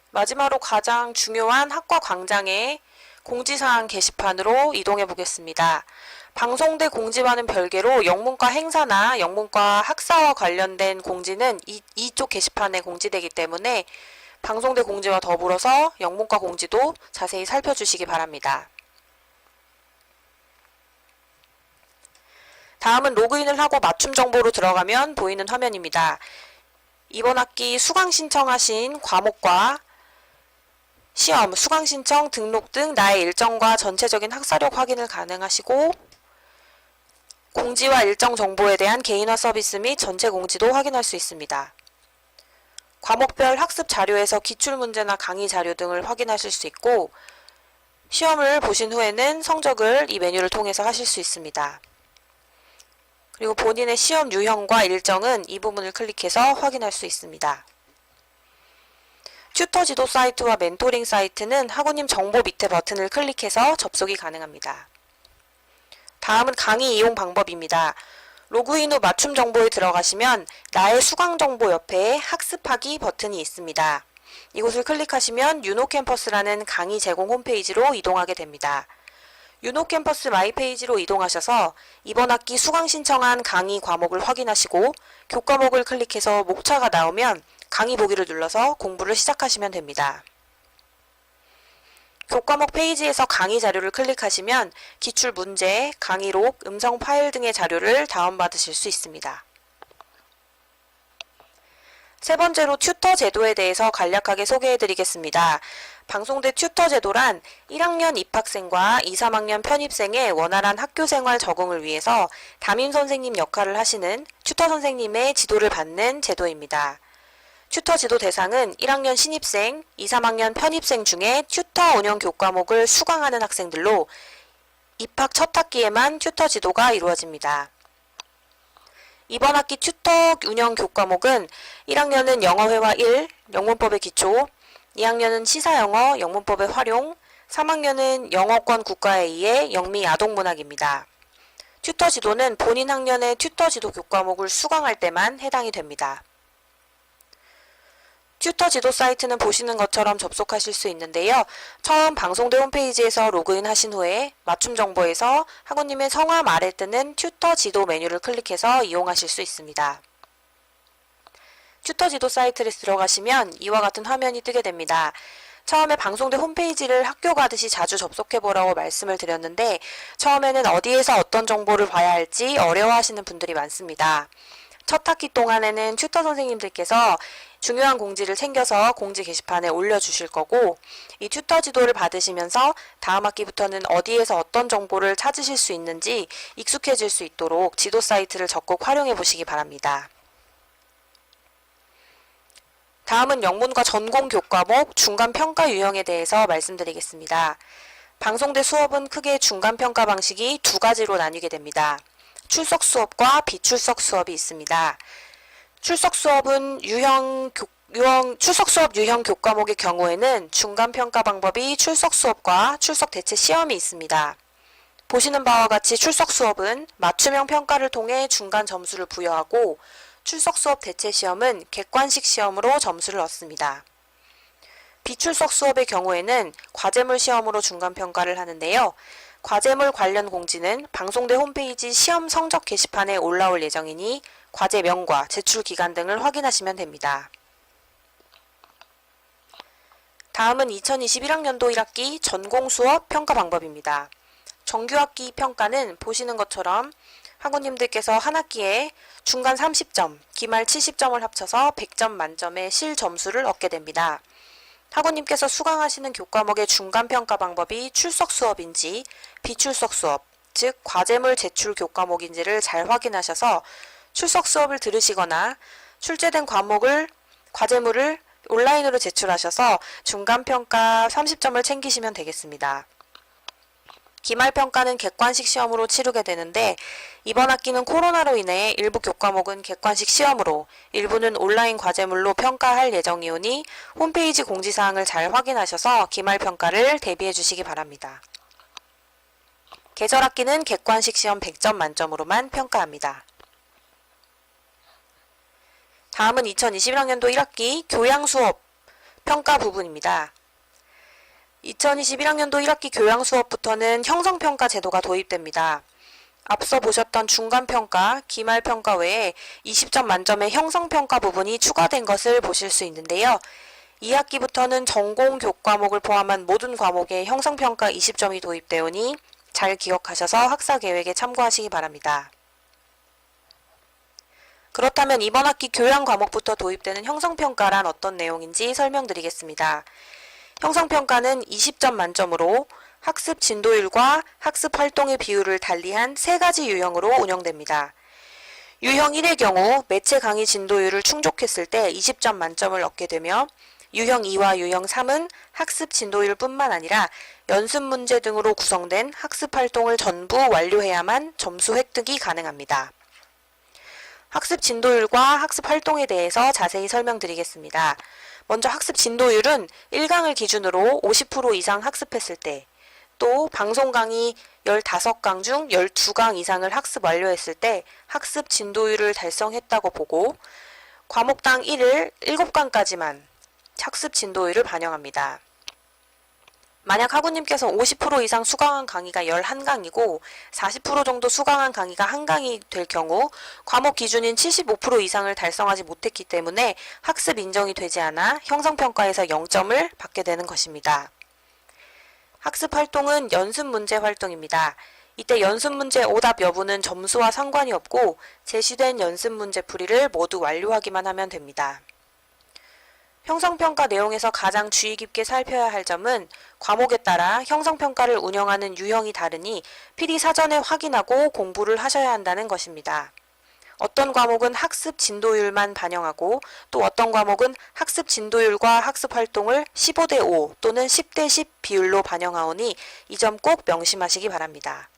마지막으로 가장 중요한 학과 광장의 공지사항 게시판으로 이동해 보겠습니다. 방송대 공지와는 별개로 영문과 행사나 영문과 학사와 관련된 공지는 이쪽 게시판에 공지되기 때문에 방송대 공지와 더불어서 영문과 공지도 자세히 살펴주시기 바랍니다. 다음은 로그인을 하고 맞춤 정보로 들어가면 보이는 화면입니다. 이번 학기 수강 신청하신 과목과 시험, 수강 신청, 등록 등 나의 일정과 전체적인 학사력 확인을 가능하시고 공지와 일정 정보에 대한 개인화 서비스 및 전체 공지도 확인할 수 있습니다. 과목별 학습 자료에서 기출문제나 강의 자료 등을 확인하실 수 있고 시험을 보신 후에는 성적을 이 메뉴를 통해서 하실 수 있습니다. 그리고 본인의 시험 유형과 일정은 이 부분을 클릭해서 확인할 수 있습니다. 튜터 지도 사이트와 멘토링 사이트는 학우님 정보 밑에 버튼을 클릭해서 접속이 가능합니다. 다음은 강의 이용 방법입니다. 로그인 후 맞춤 정보에 들어가시면 나의 수강 정보 옆에 학습하기 버튼이 있습니다. 이곳을 클릭하시면 유노캠퍼스라는 강의 제공 홈페이지로 이동하게 됩니다. 유노캠퍼스 마이 페이지로 이동하셔서 이번 학기 수강 신청한 강의 과목을 확인하시고 교과목을 클릭해서 목차가 나오면 강의 보기를 눌러서 공부를 시작하시면 됩니다. 교과목 페이지에서 강의 자료를 클릭하시면 기출 문제, 강의록, 음성 파일 등의 자료를 다운받으실 수 있습니다. 세 번째로 튜터 제도에 대해서 간략하게 소개해드리겠습니다. 방송대 튜터 제도란 1학년 입학생과 2, 3학년 편입생의 원활한 학교생활 적응을 위해서 담임 선생님 역할을 하시는 튜터 선생님의 지도를 받는 제도입니다. 튜터 지도 대상은 1학년 신입생, 2, 3학년 편입생 중에 튜터 운영 교과목을 수강하는 학생들로 입학 첫 학기에만 튜터 지도가 이루어집니다. 이번 학기 튜터 운영 교과목은 1학년은 영어회화 1, 영문법의 기초, 2학년은 시사영어, 영문법의 활용, 3학년은 영어권 국가에 의해 영미 아동문학입니다. 튜터 지도는 본인 학년의 튜터 지도 교과목을 수강할 때만 해당이 됩니다. 튜터 지도 사이트는 보시는 것처럼 접속하실 수 있는데요. 처음 방송대 홈페이지에서 로그인 하신 후에 맞춤 정보에서 학우님의 성함 아래 뜨는 튜터 지도 메뉴를 클릭해서 이용하실 수 있습니다. 튜터 지도 사이트를 들어가시면 이와 같은 화면이 뜨게 됩니다. 처음에 방송대 홈페이지를 학교 가듯이 자주 접속해보라고 말씀을 드렸는데 처음에는 어디에서 어떤 정보를 봐야 할지 어려워하시는 분들이 많습니다. 첫 학기 동안에는 튜터 선생님들께서 중요한 공지를 챙겨서 공지 게시판에 올려주실 거고 이 튜터 지도를 받으시면서 다음 학기부터는 어디에서 어떤 정보를 찾으실 수 있는지 익숙해질 수 있도록 지도 사이트를 적극 활용해 보시기 바랍니다. 다음은 영문과 전공 교과목 중간평가 유형에 대해서 말씀드리겠습니다. 방송대 수업은 크게 중간평가 방식이 두 가지로 나뉘게 됩니다. 출석 수업과 비출석 수업이 있습니다. 출석 수업은 출석 수업 유형 교과목의 경우에는 중간평가 방법이 출석 수업과 출석 대체 시험이 있습니다. 보시는 바와 같이 출석 수업은 맞춤형 평가를 통해 중간 점수를 부여하고 출석 수업 대체 시험은 객관식 시험으로 점수를 얻습니다. 비출석 수업의 경우에는 과제물 시험으로 중간평가를 하는데요. 과제물 관련 공지는 방송대 홈페이지 시험 성적 게시판에 올라올 예정이니 과제명과 제출 기간 등을 확인하시면 됩니다. 다음은 2021학년도 1학기 전공 수업 평가 방법입니다. 정규학기 평가는 보시는 것처럼 학우님들께서 한 학기에 중간 30점, 기말 70점을 합쳐서 100점 만점의 실점수를 얻게 됩니다. 학우님께서 수강하시는 교과목의 중간평가 방법이 출석 수업인지 비출석 수업, 즉 과제물 제출 교과목인지를 잘 확인하셔서 출석 수업을 들으시거나 출제된 과제물을 온라인으로 제출하셔서 중간평가 30점을 챙기시면 되겠습니다. 기말평가는 객관식 시험으로 치르게 되는데 이번 학기는 코로나로 인해 일부 교과목은 객관식 시험으로 일부는 온라인 과제물로 평가할 예정이오니 홈페이지 공지사항을 잘 확인하셔서 기말평가를 대비해 주시기 바랍니다. 계절학기는 객관식 시험 100점 만점으로만 평가합니다. 다음은 2021학년도 1학기 교양수업 평가 부분입니다. 2021학년도 1학기 교양수업부터는 형성평가 제도가 도입됩니다. 앞서 보셨던 중간평가, 기말평가 외에 20점 만점의 형성평가 부분이 추가된 것을 보실 수 있는데요. 2학기부터는 전공 교과목을 포함한 모든 과목에 형성평가 20점이 도입되오니 잘 기억하셔서 학사계획에 참고하시기 바랍니다. 그렇다면 이번 학기 교양 과목부터 도입되는 형성평가란 어떤 내용인지 설명드리겠습니다. 형성평가는 20점 만점으로 학습 진도율과 학습 활동의 비율을 달리한 세 가지 유형으로 운영됩니다. 유형 1의 경우 매체 강의 진도율을 충족했을 때 20점 만점을 얻게 되며 유형 2와 유형 3은 학습 진도율뿐만 아니라 연습 문제 등으로 구성된 학습 활동을 전부 완료해야만 점수 획득이 가능합니다. 학습 진도율과 학습 활동에 대해서 자세히 설명드리겠습니다. 먼저 학습 진도율은 1강을 기준으로 50% 이상 학습했을 때, 또 방송 강의 15강 중 12강 이상을 학습 완료했을 때 학습 진도율을 달성했다고 보고 과목당 1을 7강까지만 학습 진도율을 반영합니다. 만약 학우님께서 50% 이상 수강한 강의가 11강이고 40% 정도 수강한 강의가 1강이 될 경우 과목 기준인 75% 이상을 달성하지 못했기 때문에 학습 인정이 되지 않아 형성평가에서 0점을 받게 되는 것입니다. 학습 활동은 연습 문제 활동입니다. 이때 연습 문제 오답 여부는 점수와 상관이 없고 제시된 연습 문제 풀이를 모두 완료하기만 하면 됩니다. 형성평가 내용에서 가장 주의 깊게 살펴야 할 점은 과목에 따라 형성평가를 운영하는 유형이 다르니 필히 사전에 확인하고 공부를 하셔야 한다는 것입니다. 어떤 과목은 학습 진도율만 반영하고 또 어떤 과목은 학습 진도율과 학습 활동을 15대 5 또는 10대 10 비율로 반영하오니 이 점 꼭 명심하시기 바랍니다.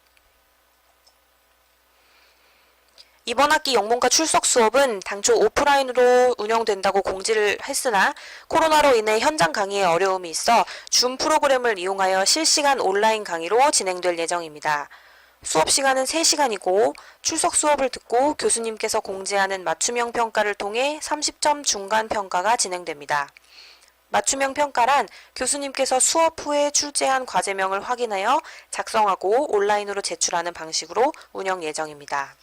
이번 학기 영문과 출석 수업은 당초 오프라인으로 운영된다고 공지를 했으나 코로나로 인해 현장 강의에 어려움이 있어 줌 프로그램을 이용하여 실시간 온라인 강의로 진행될 예정입니다. 수업 시간은 3시간이고 출석 수업을 듣고 교수님께서 공지하는 맞춤형 평가를 통해 30점 중간 평가가 진행됩니다. 맞춤형 평가란 교수님께서 수업 후에 출제한 과제명을 확인하여 작성하고 온라인으로 제출하는 방식으로 운영 예정입니다.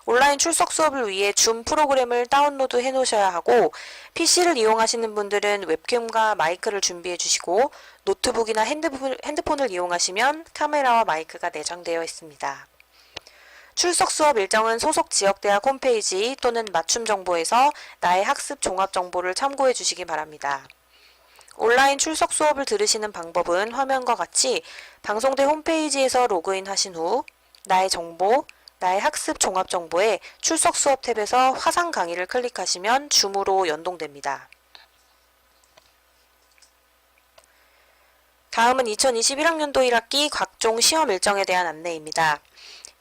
온라인 출석 수업을 위해 줌 프로그램을 다운로드 해 놓으셔야 하고 PC를 이용하시는 분들은 웹캠과 마이크를 준비해 주시고 노트북이나 핸드폰을 이용하시면 카메라와 마이크가 내장되어 있습니다. 출석 수업 일정은 소속 지역대학 홈페이지 또는 맞춤정보에서 나의 학습 종합 정보를 참고해 주시기 바랍니다. 온라인 출석 수업을 들으시는 방법은 화면과 같이 방송대 홈페이지에서 로그인 하신 후 나의 정보, 나의 학습 종합 정보에 출석 수업 탭에서 화상 강의를 클릭하시면 줌으로 연동됩니다. 다음은 2021학년도 1학기 각종 시험 일정에 대한 안내입니다.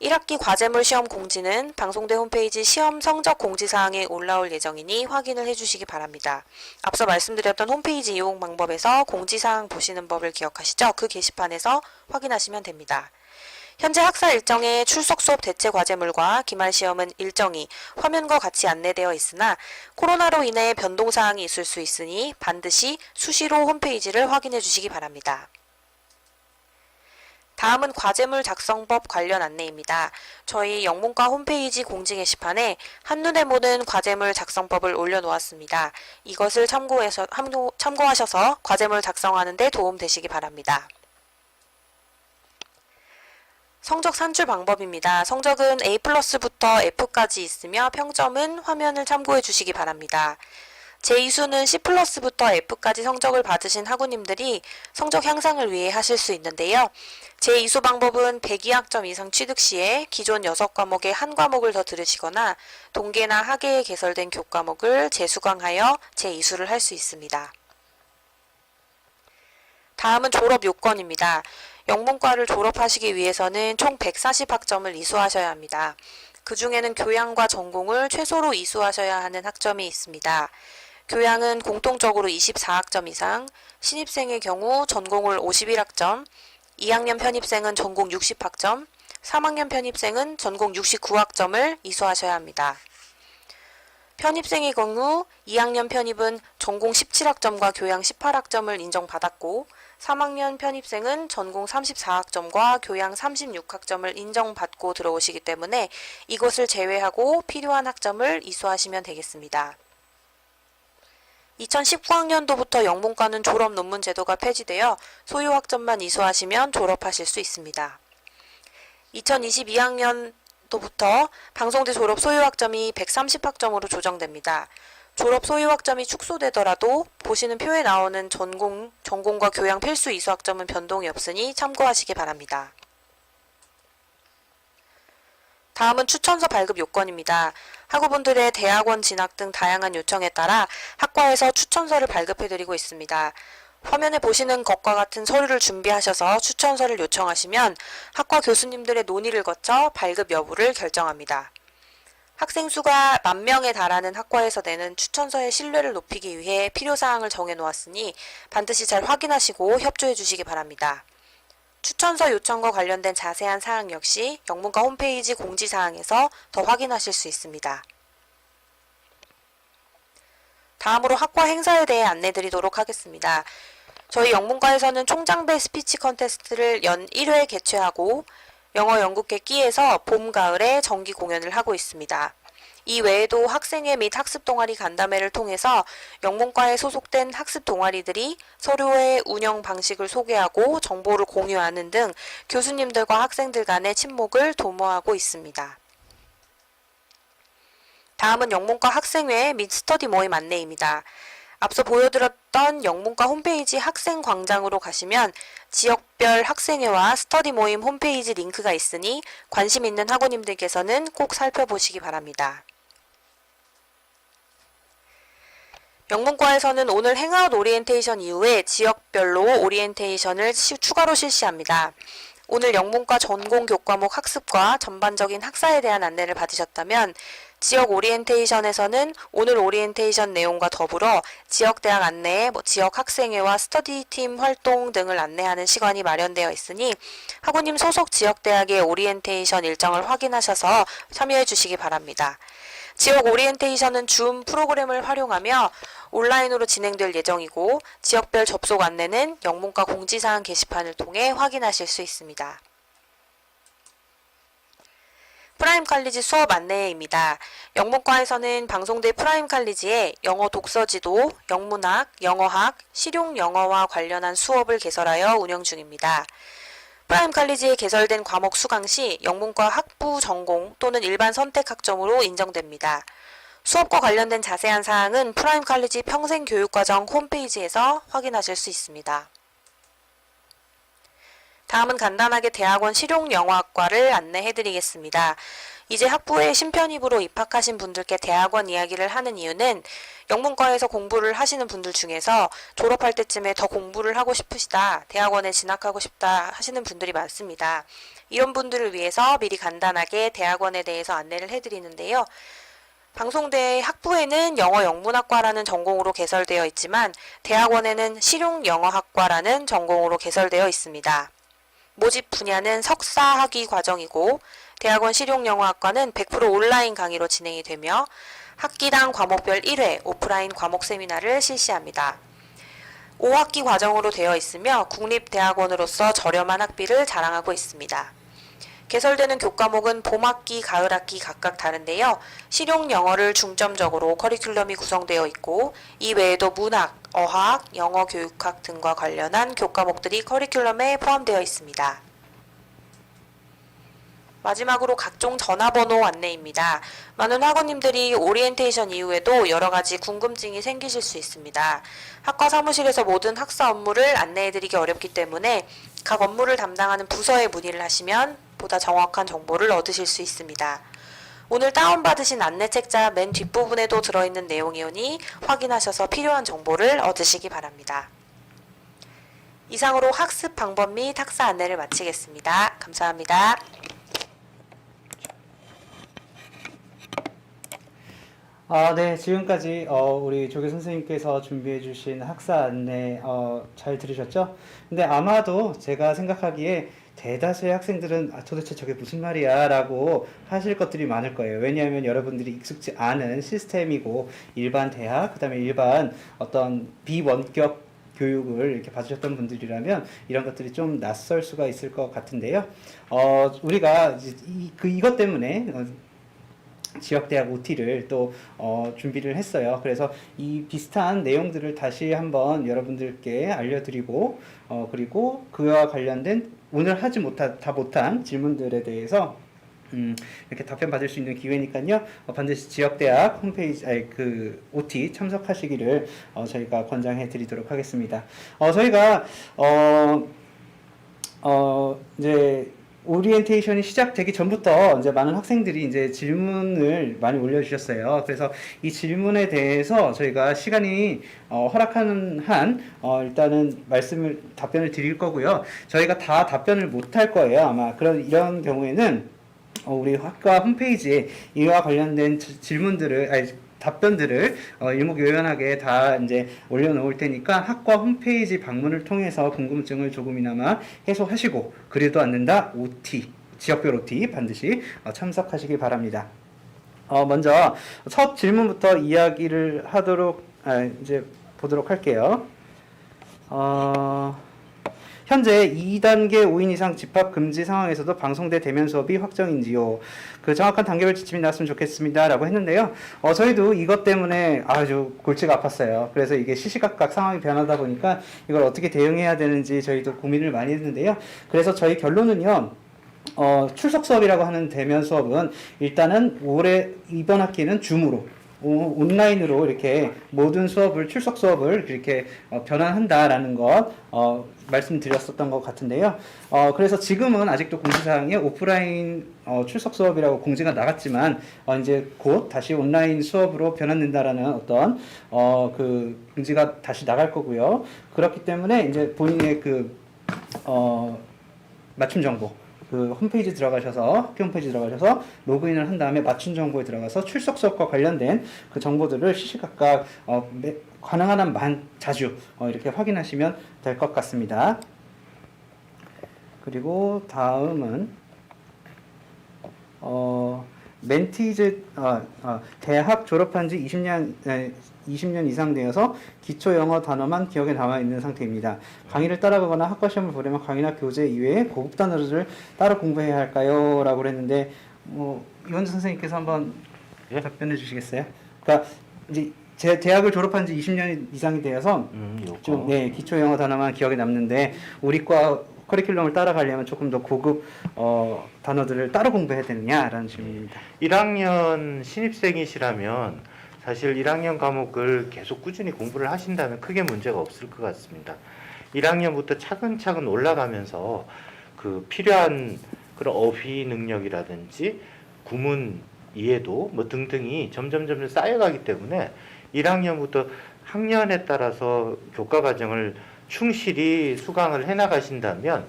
1학기 과제물 시험 공지는 방송대 홈페이지 시험 성적 공지사항에 올라올 예정이니 확인을 해주시기 바랍니다. 앞서 말씀드렸던 홈페이지 이용 방법에서 공지사항 보시는 법을 기억하시죠? 그 게시판에서 확인하시면 됩니다. 현재 학사 일정의 출석 수업 대체 과제물과 기말 시험은 일정이 화면과 같이 안내되어 있으나 코로나로 인해 변동사항이 있을 수 있으니 반드시 수시로 홈페이지를 확인해 주시기 바랍니다. 다음은 과제물 작성법 관련 안내입니다. 저희 영문과 홈페이지 공지 게시판에 한눈에 보는 과제물 작성법을 올려놓았습니다. 이것을 참고하셔서 과제물 작성하는 데 도움되시기 바랍니다. 성적 산출 방법입니다. 성적은 A+부터 F까지 있으며 평점은 화면을 참고해 주시기 바랍니다. 제2수는 C+부터 F까지 성적을 받으신 학우님들이 성적 향상을 위해 하실 수 있는데요. 제2수 방법은 102학점 이상 취득 시에 기존 6과목에 한 과목을 더 들으시거나 동계나 하계에 개설된 교과목을 재수강하여 제2수를 할 수 있습니다. 다음은 졸업 요건입니다. 영문과를 졸업하시기 위해서는 총 140학점을 이수하셔야 합니다. 그 중에는 교양과 전공을 최소로 이수하셔야 하는 학점이 있습니다. 교양은 공통적으로 24학점 이상, 신입생의 경우 전공을 51학점, 2학년 편입생은 전공 60학점, 3학년 편입생은 전공 69학점을 이수하셔야 합니다. 편입생의 경우 2학년 편입은 전공 17학점과 교양 18학점을 인정받았고 3학년 편입생은 전공 34학점과 교양 36학점을 인정받고 들어오시기 때문에 이것을 제외하고 필요한 학점을 이수하시면 되겠습니다. 2019학년도부터 영문과는 졸업 논문 제도가 폐지되어 소요 학점만 이수하시면 졸업하실 수 있습니다. 2022학년도부터 방송대 졸업 소요 학점이 130학점으로 조정됩니다. 졸업 소요 학점이 축소되더라도 보시는 표에 나오는 전공과 교양 필수 이수 학점은 변동이 없으니 참고하시기 바랍니다. 다음은 추천서 발급 요건입니다. 학우분들의 대학원 진학 등 다양한 요청에 따라 학과에서 추천서를 발급해드리고 있습니다. 화면에 보시는 것과 같은 서류를 준비하셔서 추천서를 요청하시면 학과 교수님들의 논의를 거쳐 발급 여부를 결정합니다. 학생 수가 10,000명에 달하는 학과에서 내는 추천서의 신뢰를 높이기 위해 필요사항을 정해놓았으니 반드시 잘 확인하시고 협조해 주시기 바랍니다. 추천서 요청과 관련된 자세한 사항 역시 영문과 홈페이지 공지사항에서 더 확인하실 수 있습니다. 다음으로 학과 행사에 대해 안내드리도록 하겠습니다. 저희 영문과에서는 총장배 스피치 컨테스트를 연 1회 개최하고 영어 연극회끼에서 봄, 가을에 정기 공연을 하고 있습니다. 이 외에도 학생회 및 학습 동아리 간담회를 통해서 영문과에 소속된 학습 동아리들이 서류의 운영 방식을 소개하고 정보를 공유하는 등 교수님들과 학생들 간의 친목을 도모하고 있습니다. 다음은 영문과 학생회 및 스터디 모임 안내입니다. 앞서 보여드렸던 영문과 홈페이지 학생 광장으로 가시면 지역별 학생회와 스터디 모임 홈페이지 링크가 있으니 관심 있는 학우님들께서는 꼭 살펴보시기 바랍니다. 영문과에서는 오늘 행아웃 오리엔테이션 이후에 지역별로 오리엔테이션을 추가로 실시합니다. 오늘 영문과 전공 교과목 학습과 전반적인 학사에 대한 안내를 받으셨다면 지역 오리엔테이션에서는 오늘 오리엔테이션 내용과 더불어 지역대학 안내, 지역 학생회와 스터디팀 활동 등을 안내하는 시간이 마련되어 있으니 학우님 소속 지역대학의 오리엔테이션 일정을 확인하셔서 참여해 주시기 바랍니다. 지역 오리엔테이션은 줌 프로그램을 활용하며 온라인으로 진행될 예정이고 지역별 접속 안내는 영문과 공지사항 게시판을 통해 확인하실 수 있습니다. 프라임 칼리지 수업 안내입니다. 영문과에서는 방송대 프라임 칼리지에 영어 독서지도, 영문학, 영어학, 실용 영어와 관련한 수업을 개설하여 운영 중입니다. 프라임 칼리지에 개설된 과목 수강 시 영문과 학부 전공 또는 일반 선택 학점으로 인정됩니다. 수업과 관련된 자세한 사항은 프라임 칼리지 평생교육과정 홈페이지에서 확인하실 수 있습니다. 다음은 간단하게 대학원 실용영어학과를 안내해드리겠습니다. 이제 학부에 신편입으로 입학하신 분들께 대학원 이야기를 하는 이유는 영문과에서 공부를 하시는 분들 중에서 졸업할 때쯤에 더 공부를 하고 싶으시다, 대학원에 진학하고 싶다 하시는 분들이 많습니다. 이런 분들을 위해서 미리 간단하게 대학원에 대해서 안내를 해드리는데요. 방송대 학부에는 영어 영문학과라는 전공으로 개설되어 있지만 대학원에는 실용영어학과라는 전공으로 개설되어 있습니다. 모집 분야는 석사학위 과정이고 대학원 실용영어학과는 100% 온라인 강의로 진행이 되며 학기당 과목별 1회 오프라인 과목 세미나를 실시합니다. 5학기 과정으로 되어 있으며 국립대학원으로서 저렴한 학비를 자랑하고 있습니다. 개설되는 교과목은 봄학기, 가을학기 각각 다른데요. 실용영어를 중점적으로 커리큘럼이 구성되어 있고 이 외에도 문학, 어학, 영어 교육학 등과 관련한 교과목들이 커리큘럼에 포함되어 있습니다. 마지막으로 각종 전화번호 안내입니다. 많은 학우님들이 오리엔테이션 이후에도 여러가지 궁금증이 생기실 수 있습니다. 학과 사무실에서 모든 학사 업무를 안내해드리기 어렵기 때문에 각 업무를 담당하는 부서에 문의를 하시면 보다 정확한 정보를 얻으실 수 있습니다. 오늘 다운받으신 안내책자 맨 뒷부분에도 들어있는 내용이오니 확인하셔서 필요한 정보를 얻으시기 바랍니다. 이상으로 학습 방법 및 학사 안내를 마치겠습니다. 감사합니다. 네, 지금까지 우리 조교 선생님께서 준비해 주신 학사 안내 잘 들으셨죠? 근데 아마도 제가 생각하기에 대다수의 학생들은 도대체 저게 무슨 말이야 라고 하실 것들이 많을 거예요. 왜냐하면 여러분들이 익숙지 않은 시스템이고 일반 대학, 그 다음에 일반 어떤 비원격 교육을 이렇게 받으셨던 분들이라면 이런 것들이 좀 낯설 수가 있을 것 같은데요. 우리가 이것 때문에 지역대학 OT를 또 준비를 했어요. 그래서 이 비슷한 내용들을 다시 한번 여러분들께 알려드리고 그리고 그와 관련된 오늘 하지 못한 질문들에 대해서 이렇게 답변 받을 수 있는 기회니까요. 반드시 지역대학 홈페이지, 그 OT 참석하시기를 저희가 권장해 드리도록 하겠습니다. 저희가 이제 오리엔테이션이 시작되기 전부터 이제 많은 학생들이 이제 질문을 많이 올려주셨어요. 그래서 이 질문에 대해서 저희가 시간이 허락하는 한 일단은 답변을 드릴 거고요. 저희가 다 답변을 못할 거예요. 아마 이런 경우에는 우리 학과 홈페이지에 이와 관련된 답변들을 일목요연하게 다 이제 올려놓을 테니까 학과 홈페이지 방문을 통해서 궁금증을 조금이나마 해소하시고 그래도 않는다 OT, 지역별 OT 반드시 참석하시기 바랍니다. 먼저 첫 질문부터 이야기를 하도록 이제 보도록 할게요. 현재 2단계 5인 이상 집합 금지 상황에서도 방송대 대면 수업이 확정인지요? 그 정확한 단계별 지침이 나왔으면 좋겠습니다. 라고 했는데요. 저희도 이것 때문에 아주 골치가 아팠어요. 그래서 이게 시시각각 상황이 변하다 보니까 이걸 어떻게 대응해야 되는지 저희도 고민을 많이 했는데요. 그래서 저희 결론은요. 출석 수업이라고 하는 대면 수업은 일단은 올해 이번 학기는 줌으로 온라인으로 이렇게 모든 수업을 출석 수업을 이렇게 변환한다라는 것 말씀드렸었던 것 같은데요. 그래서 지금은 아직도 공지사항에 오프라인 출석 수업이라고 공지가 나갔지만 이제 곧 다시 온라인 수업으로 변환된다라는 어떤 그 공지가 다시 나갈 거고요. 그렇기 때문에 이제 본인의 그 맞춤 정보 그 홈페이지 들어가셔서 학교 홈페이지 들어가셔서 로그인을 한 다음에 맞춤 정보에 들어가서 출석 수업과 관련된 그 정보들을 시시각각 가능한 한 자주 이렇게 확인하시면 될 것 같습니다. 그리고 다음은 멘티즈 대학 졸업한 지 20년 이상 되어서 기초 영어 단어만 기억에 남아 있는 상태입니다. 강의를 따라가거나 학과 시험을 보려면 강의나 교재 이외에 고급 단어를 따로 공부해야 할까요? 라고 했는데 이원주 선생님께서 한번 답변해 주시겠어요? 그러니까 이제 제 대학을 졸업한 지 20년 이상이 되어서 좀 기초 영어 단어만 기억에 남는데 우리 과 커리큘럼을 따라가려면 조금 더 고급 단어들을 따로 공부해야 되느냐라는 질문입니다. 1학년 신입생이시라면 사실 1학년 과목을 계속 꾸준히 공부를 하신다면 크게 문제가 없을 것 같습니다. 1학년부터 차근차근 올라가면서 그 필요한 그런 어휘 능력이라든지 구문 이해도 뭐 등등이 점점 쌓여가기 때문에 1학년부터 학년에 따라서 교과 과정을 충실히 수강을 해나가신다면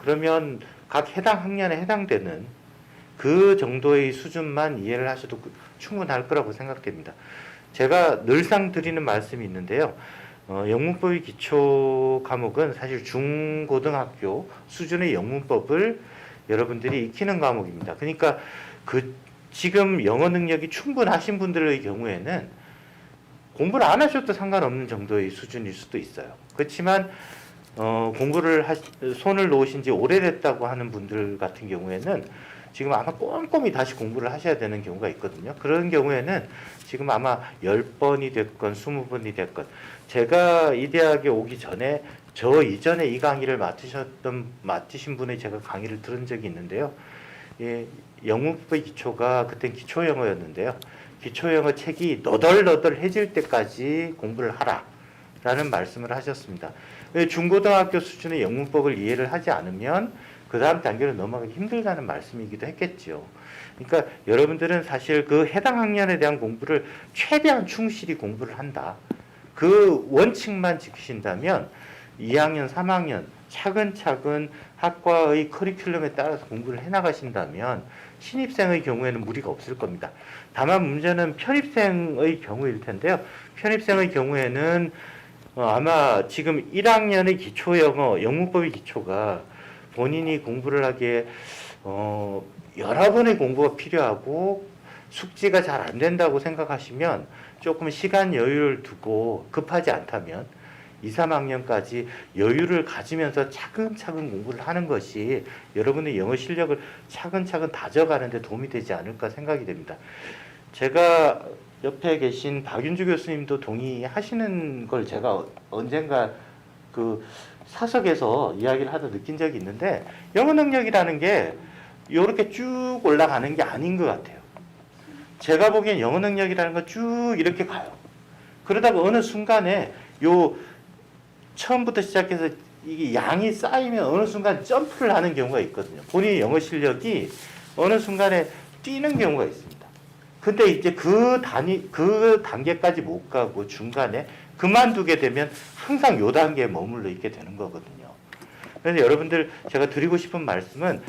그러면 각 해당 학년에 해당되는 그 정도의 수준만 이해를 하셔도 충분할 거라고 생각됩니다. 제가 늘상 드리는 말씀이 있는데요. 영문법의 기초 과목은 사실 중고등학교 수준의 영문법을 여러분들이 익히는 과목입니다. 그러니까 지금 영어 능력이 충분하신 분들의 경우에는 공부를 안 하셔도 상관없는 정도의 수준일 수도 있어요. 그렇지만 공부를 손을 놓으신 지 오래됐다고 하는 분들 같은 경우에는 지금 아마 꼼꼼히 다시 공부를 하셔야 되는 경우가 있거든요. 그런 경우에는 지금 아마 10번이 됐건 20번이 됐건 제가 이 대학에 오기 전에 저 이전에 이 강의를 맡으신 분의 제가 강의를 들은 적이 있는데요. 영문법의 기초가 그땐 기초 영어였는데요. 기초 영어 책이 너덜너덜해질 때까지 공부를 하라 라는 말씀을 하셨습니다. 중고등학교 수준의 영문법을 이해를 하지 않으면 그 다음 단계로 넘어가기 힘들다는 말씀이기도 했겠죠. 그러니까 여러분들은 사실 그 해당 학년에 대한 공부를 최대한 충실히 공부를 한다. 그 원칙만 지키신다면 2학년, 3학년 차근차근 학과의 커리큘럼에 따라서 공부를 해나가신다면 신입생의 경우에는 무리가 없을 겁니다. 다만 문제는 편입생의 경우일 텐데요. 편입생의 경우에는 아마 지금 1학년의 기초 영어, 영문법의 기초가 본인이 공부를 하기에 여러 번의 공부가 필요하고 숙지가 잘 안 된다고 생각하시면 조금 시간 여유를 두고 급하지 않다면 2, 3학년까지 여유를 가지면서 차근차근 공부를 하는 것이 여러분의 영어 실력을 차근차근 다져가는 데 도움이 되지 않을까 생각이 됩니다. 제가 옆에 계신 박윤주 교수님도 동의하시는 걸 제가 언젠가 그 사석에서 이야기를 하다 느낀 적이 있는데 영어 능력이라는 게 이렇게 쭉 올라가는 게 아닌 것 같아요. 제가 보기엔 영어 능력이라는 건 쭉 이렇게 가요. 그러다가 어느 순간에 처음부터 시작해서 이게 양이 쌓이면 어느 순간 점프를 하는 경우가 있거든요. 본인의 영어 실력이 어느 순간에 뛰는 경우가 있습니다. 근데 이제 그 단계까지 못 가고 중간에 그만두게 되면 항상 요 단계에 머물러 있게 되는 거거든요. 그래서 여러분들 제가 드리고 싶은 말씀은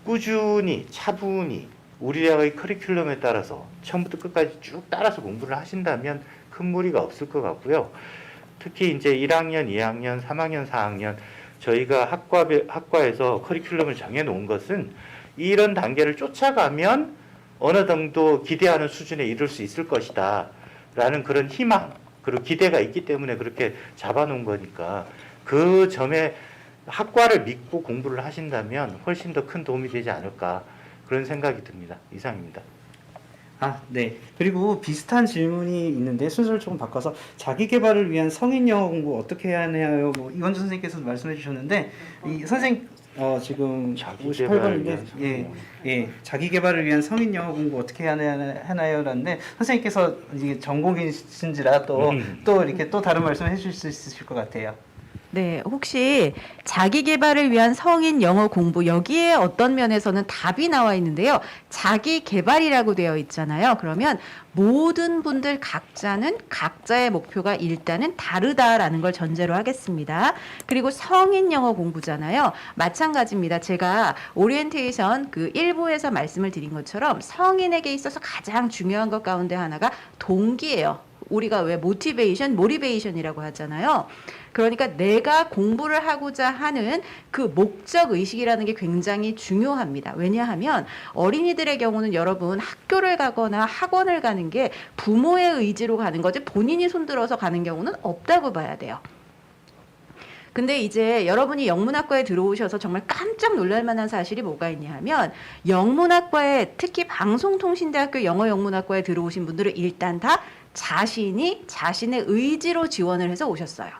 꾸준히 차분히 우리 대학의 커리큘럼에 따라서 처음부터 끝까지 쭉 따라서 공부를 하신다면 큰 무리가 없을 것 같고요. 특히 이제 1학년, 2학년, 3학년, 4학년 저희가 학과에서 커리큘럼을 정해 놓은 것은 이런 단계를 쫓아가면 어느 정도 기대하는 수준에 이를 수 있을 것이다 라는 그런 희망, 그리고 기대가 있기 때문에 그렇게 잡아놓은 거니까 그 점에 학과를 믿고 공부를 하신다면 훨씬 더 큰 도움이 되지 않을까 그런 생각이 듭니다. 이상입니다. 아, 네. 그리고 비슷한 질문이 있는데 순서를 조금 바꿔서 자기 개발을 위한 성인 영어 공부 어떻게 해야 하나요? 뭐 이원주 선생님께서도 말씀해 주셨는데 이 선생 지금 자기 개발을 58번인데 위한 성인 영어. 예, 자기 개발을 위한 성인 영어 공부 어떻게 해야 하나요라는데 선생님께서 이게 전공이신지라 또 이렇게 또 다른 말씀 해주실 수 있으실 것 같아요. 네, 혹시 자기 개발을 위한 성인 영어 공부 여기에 어떤 면에서는 답이 나와 있는데요. 자기 개발이라고 되어 있잖아요. 그러면 모든 분들 각자는 각자의 목표가 일단은 다르다라는 걸 전제로 하겠습니다. 그리고 성인 영어 공부잖아요. 마찬가지입니다. 제가 오리엔테이션 그 1부에서 말씀을 드린 것처럼 성인에게 있어서 가장 중요한 것 가운데 하나가 동기예요. 우리가 왜 모티베이션이라고 하잖아요. 그러니까 내가 공부를 하고자 하는 그 목적 의식이라는 게 굉장히 중요합니다. 왜냐하면 어린이들의 경우는 여러분 학교를 가거나 학원을 가는 게 부모의 의지로 가는 거지 본인이 손들어서 가는 경우는 없다고 봐야 돼요. 근데 이제 여러분이 영문학과에 들어오셔서 정말 깜짝 놀랄 만한 사실이 뭐가 있냐 하면 영문학과에 특히 방송통신대학교 영어영문학과에 들어오신 분들은 일단 다 자신의 의지로 지원을 해서 오셨어요.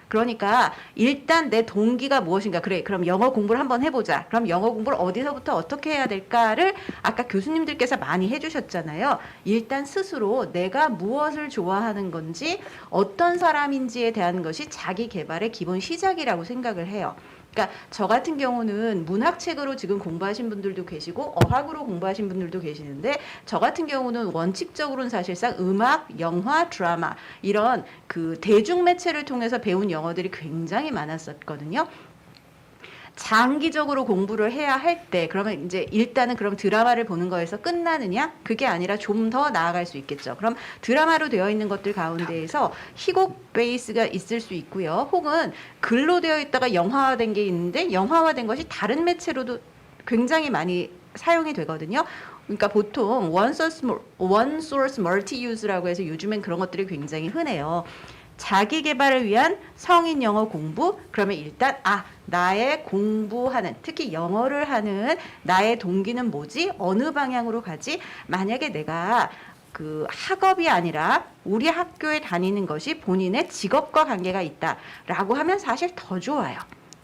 그러니까 일단 내 동기가 무엇인가. 그래, 그럼 영어 공부를 한번 해보자. 그럼 영어 공부를 어디서부터 어떻게 해야 될까를 아까 교수님들께서 많이 해주셨잖아요. 일단 스스로 내가 무엇을 좋아하는 건지 어떤 사람인지에 대한 것이 자기 개발의 기본 시작이라고 생각을 해요. 그러니까 저 같은 경우는 문학책으로 지금 공부하신 분들도 계시고 어학으로 공부하신 분들도 계시는데 저 같은 경우는 원칙적으로는 사실상 음악, 영화, 드라마 이런 그 대중 매체를 통해서 배운 영어들이 굉장히 많았었거든요. 장기적으로 공부를 해야 할 때 그러면 이제 일단은 그럼 드라마를 보는 거에서 끝나느냐? 그게 아니라 좀 더 나아갈 수 있겠죠. 그럼 드라마로 되어 있는 것들 가운데에서 희곡 베이스가 있을 수 있고요. 혹은 글로 되어 있다가 영화화된 게 있는데 영화화된 것이 다른 매체로도 굉장히 많이 사용이 되거든요. 그러니까 보통 one source multi-use라고 해서 요즘엔 그런 것들이 굉장히 흔해요. 자기 개발을 위한 성인 영어 공부. 그러면 일단 나의 공부하는 특히 영어를 하는 나의 동기는 뭐지? 어느 방향으로 가지? 만약에 내가 그 학업이 아니라 우리 학교에 다니는 것이 본인의 직업과 관계가 있다라고 하면 사실 더 좋아요.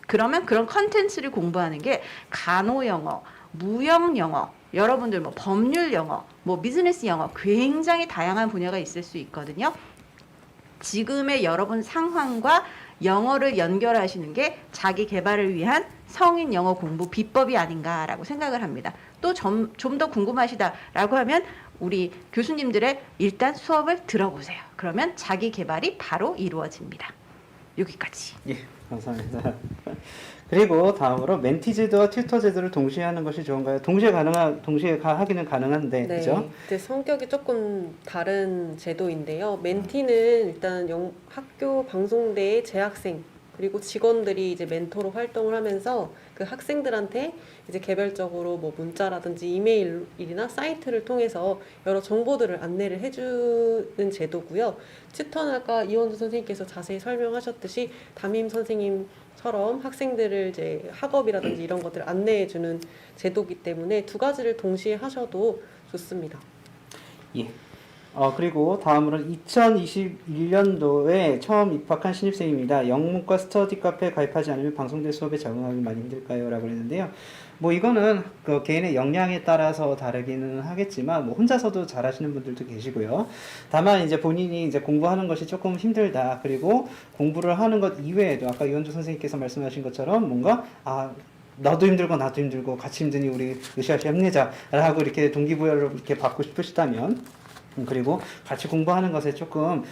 그러면 그런 컨텐츠를 공부하는 게 간호 영어, 무역 영어, 여러분들 뭐 법률 영어, 뭐 비즈니스 영어 굉장히 다양한 분야가 있을 수 있거든요. 지금의 여러분 상황과 영어를 연결하시는 게 자기 개발을 위한 성인 영어 공부 비법이 아닌가라고 생각을 합니다. 또 좀 더 궁금하시다라고 하면 우리 교수님들의 일단 수업을 들어보세요. 그러면 자기 개발이 바로 이루어집니다. 여기까지. 예, 감사합니다. 그리고 다음으로 멘티 제도와 튜터 제도를 동시에 하는 것이 좋은가요? 동시에 하기는 가능한데, 네, 그죠? 이제 성격이 조금 다른 제도인데요. 멘티는 일단 학교 방송대의 재학생 그리고 직원들이 이제 멘토로 활동을 하면서 그 학생들한테 이제 개별적으로 뭐 문자라든지 이메일이나 사이트를 통해서 여러 정보들을 안내를 해주는 제도고요. 튜터는 아까 이원주 선생님께서 자세히 설명하셨듯이 담임 선생님처럼 학생들을 이제 학업이라든지 이런 것들을 안내해주는 제도이기 때문에 두 가지를 동시에 하셔도 좋습니다. 예. 그리고 다음으로 2021년도에 처음 입학한 신입생입니다. 영문과 스터디 카페에 가입하지 않으면 방송대 수업에 적응하기 많이 힘들까요? 라고 했는데요. 뭐 이거는 그 개인의 역량에 따라서 다르기는 하겠지만 뭐 혼자서도 잘하시는 분들도 계시고요. 다만 이제 본인이 이제 공부하는 것이 조금 힘들다. 그리고 공부를 하는 것 이외에도 아까 이원주 선생님께서 말씀하신 것처럼 뭔가 너도 힘들고 나도 힘들고 같이 힘드니 우리 으쌰으쌰 힘내자라고 이렇게 동기부여를 이렇게 받고 싶으시다면 그리고 같이 공부하는 것에 조금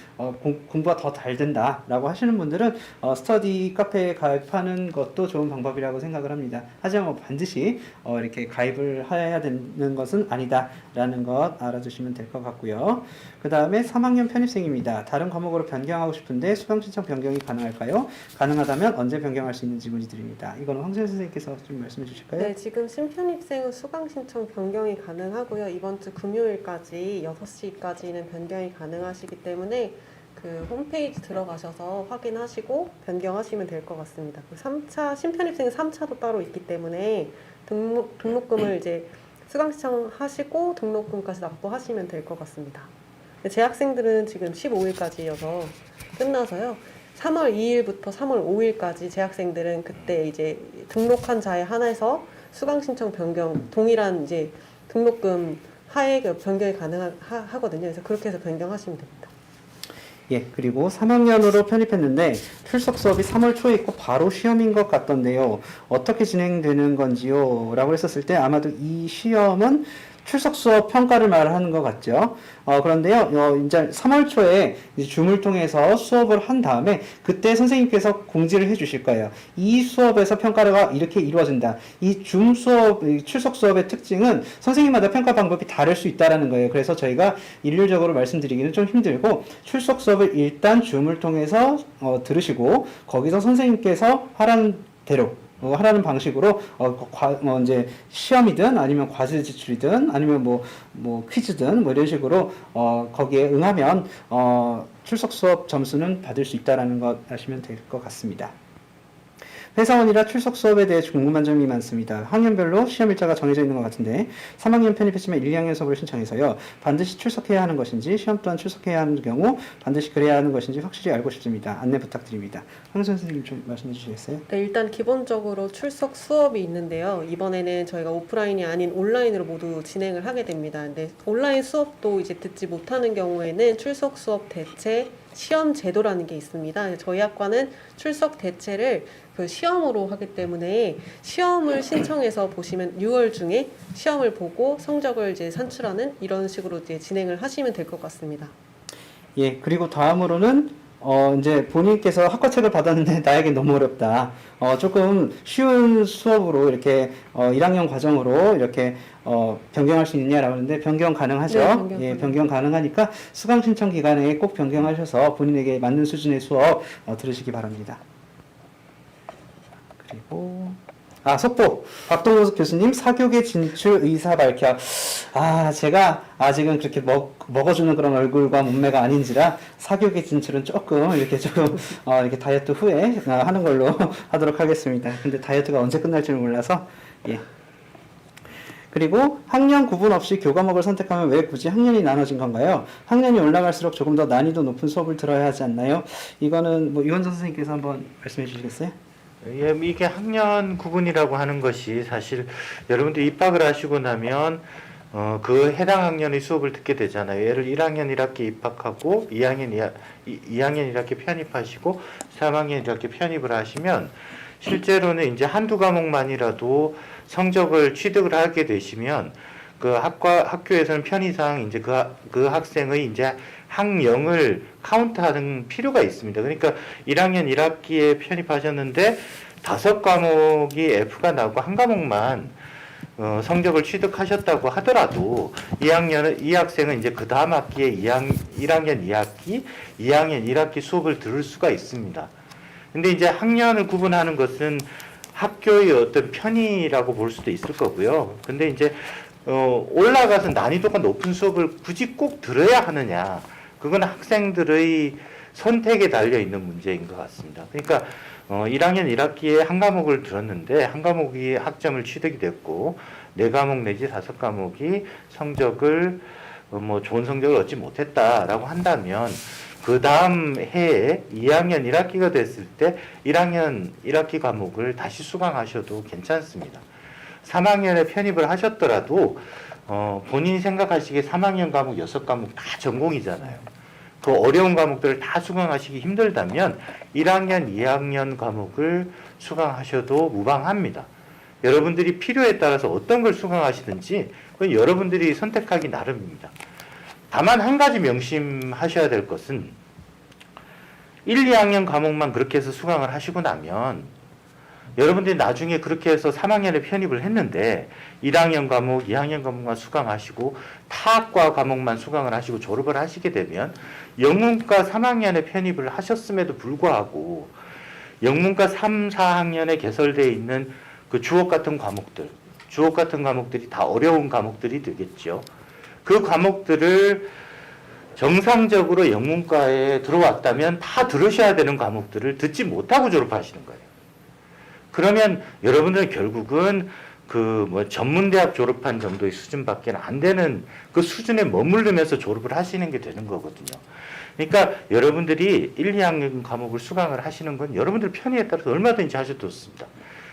공부가 더 잘 된다라고 하시는 분들은 스터디 카페에 가입하는 것도 좋은 방법이라고 생각을 합니다. 하지만 뭐 반드시 이렇게 가입을 해야 되는 것은 아니다라는 것 알아주시면 될 것 같고요. 그 다음에 3학년 편입생입니다. 다른 과목으로 변경하고 싶은데 수강 신청 변경이 가능할까요? 가능하다면 언제 변경할 수 있는지 문의드립니다. 이거는 황재현 선생님께서 좀 말씀해 주실까요? 네, 지금 신편입생은 수강 신청 변경이 가능하고요. 이번 주 금요일까지 6시까지는 변경이 가능하시기 때문에 그 홈페이지 들어가셔서 확인하시고 변경하시면 될 것 같습니다. 그 3차 신편입생 3차도 따로 있기 때문에 등록금을 이제 수강 신청하시고 등록금까지 납부하시면 될 것 같습니다. 재학생들은 지금 15일까지여서 끝나서요. 3월 2일부터 3월 5일까지 재학생들은 그때 이제 등록한 자에 한해서 수강 신청 변경 동일한 이제 등록금 하액 변경이 가능하거든요. 그래서 그렇게 해서 변경하시면 됩니다. 예, 그리고 3학년으로 편입했는데 출석 수업이 3월 초에 있고 바로 시험인 것 같던데요. 어떻게 진행되는 건지요? 라고 했었을 때 아마도 이 시험은 출석 수업 평가를 말하는 것 같죠. 그런데요, 이제 3월 초에 이제 줌을 통해서 수업을 한 다음에 그때 선생님께서 공지를 해 주실 거예요. 이 수업에서 평가가 이렇게 이루어진다. 이 줌 수업, 출석 수업의 특징은 선생님마다 평가 방법이 다를 수 있다라는 거예요. 그래서 저희가 일률적으로 말씀드리기는 좀 힘들고 출석 수업을 일단 줌을 통해서 들으시고 거기서 선생님께서 하라는 대로 하라는 방식으로 이제 시험이든 아니면 과제 제출이든 아니면 뭐 퀴즈든 뭐 이런 식으로 거기에 응하면 출석 수업 점수는 받을 수 있다라는 것 아시면 될 것 같습니다. 회사원이라 출석 수업에 대해 궁금한 점이 많습니다. 학년별로 시험 일자가 정해져 있는 것 같은데 3학년 편입했지만 1, 2학년 수업을 신청해서요. 반드시 출석해야 하는 것인지 시험 또한 출석해야 하는 경우 반드시 그래야 하는 것인지 확실히 알고 싶습니다. 안내 부탁드립니다. 황선 선생님 좀 말씀해 주시겠어요? 네, 일단 기본적으로 출석 수업이 있는데요. 이번에는 저희가 오프라인이 아닌 온라인으로 모두 진행을 하게 됩니다. 근데 온라인 수업도 이제 듣지 못하는 경우에는 출석 수업 대체 시험 제도라는 게 있습니다. 저희 학과는 출석 대체를 그 시험으로 하기 때문에 시험을 신청해서 보시면 6월 중에 시험을 보고 성적을 이제 산출하는 이런 식으로 이제 진행을 하시면 될 것 같습니다. 예, 그리고 다음으로는 이제 본인께서 학과책을 받았는데 나에게 너무 어렵다. 조금 쉬운 수업으로 이렇게 1학년 과정으로 이렇게 변경할 수 있느냐라고 하는데 변경 가능하죠. 네, 변경 가능하니까 수강 신청 기간에 꼭 변경하셔서 본인에게 맞는 수준의 수업 들으시기 바랍니다. 그리고 속보 박동호 교수님 사교계 진출 의사 밝혀. 제가 아직은 그렇게 먹어주는 그런 얼굴과 몸매가 아닌지라 사교계 진출은 조금 이렇게 다이어트 후에 하는 걸로 하도록 하겠습니다. 근데 다이어트가 언제 끝날지를 몰라서 예. 그리고 학년 구분 없이 교과목을 선택하면 왜 굳이 학년이 나눠진 건가요? 학년이 올라갈수록 조금 더 난이도 높은 수업을 들어야 하지 않나요? 이거는 이원정 선생님께서 한번 말씀해 주시겠어요? 예, 이게 학년 구분이라고 하는 것이 사실 여러분들이 입학을 하시고 나면 그 해당 학년의 수업을 듣게 되잖아요. 예를 1학년 1학기 입학하고 2학년 1학기 편입하시고 3학년 1학기 편입을 하시면 실제로는 이제 한두 과목만이라도 성적을 취득을 하게 되시면 그 학교에서는 편의상 이제 그 학생의 이제 학령을 카운트하는 필요가 있습니다. 그러니까 1학년 1학기에 편입하셨는데 5과목이 F가 나고 한 과목만 성적을 취득하셨다고 하더라도 이 학생은 이제 그 다음 학기에 1학년 2학기, 2학년 1학기 수업을 들을 수가 있습니다. 근데 이제 학년을 구분하는 것은 학교의 어떤 편의라고 볼 수도 있을 거고요. 근데 이제 올라가서 난이도가 높은 수업을 굳이 꼭 들어야 하느냐? 그건 학생들의 선택에 달려 있는 문제인 것 같습니다. 그러니까 1학년 1학기에 한 과목을 들었는데 한 과목이 학점을 취득이 됐고 4과목 내지 5과목이 성적을 좋은 성적을 얻지 못했다라고 한다면 그 다음 해에 2학년 1학기가 됐을 때 1학년 1학기 과목을 다시 수강하셔도 괜찮습니다. 3학년에 편입을 하셨더라도 본인이 생각하시기에 3학년 과목 6과목 다 전공이잖아요. 그 어려운 과목들을 다 수강하시기 힘들다면 1학년, 2학년 과목을 수강하셔도 무방합니다. 여러분들이 필요에 따라서 어떤 걸 수강하시든지 그건 여러분들이 선택하기 나름입니다. 다만 한 가지 명심하셔야 될 것은 1, 2학년 과목만 그렇게 해서 수강을 하시고 나면 여러분들이 나중에 그렇게 해서 3학년에 편입을 했는데 1학년 과목, 2학년 과목만 수강하시고 타학과 과목만 수강을 하시고 졸업을 하시게 되면 영문과 3학년에 편입을 하셨음에도 불구하고 영문과 3, 4학년에 개설되어 있는 그 주옥 같은 과목들이 다 어려운 과목들이 되겠죠. 그 과목들을 정상적으로 영문과에 들어왔다면 다 들으셔야 되는 과목들을 듣지 못하고 졸업하시는 거예요. 그러면 여러분들은 결국은 그 뭐 전문대학 졸업한 정도의 수준밖에 안 되는 그 수준에 머무르면서 졸업을 하시는 게 되는 거거든요. 그러니까 여러분들이 1, 2학년 과목을 수강을 하시는 건 여러분들 편의에 따라서 얼마든지 하셔도 좋습니다.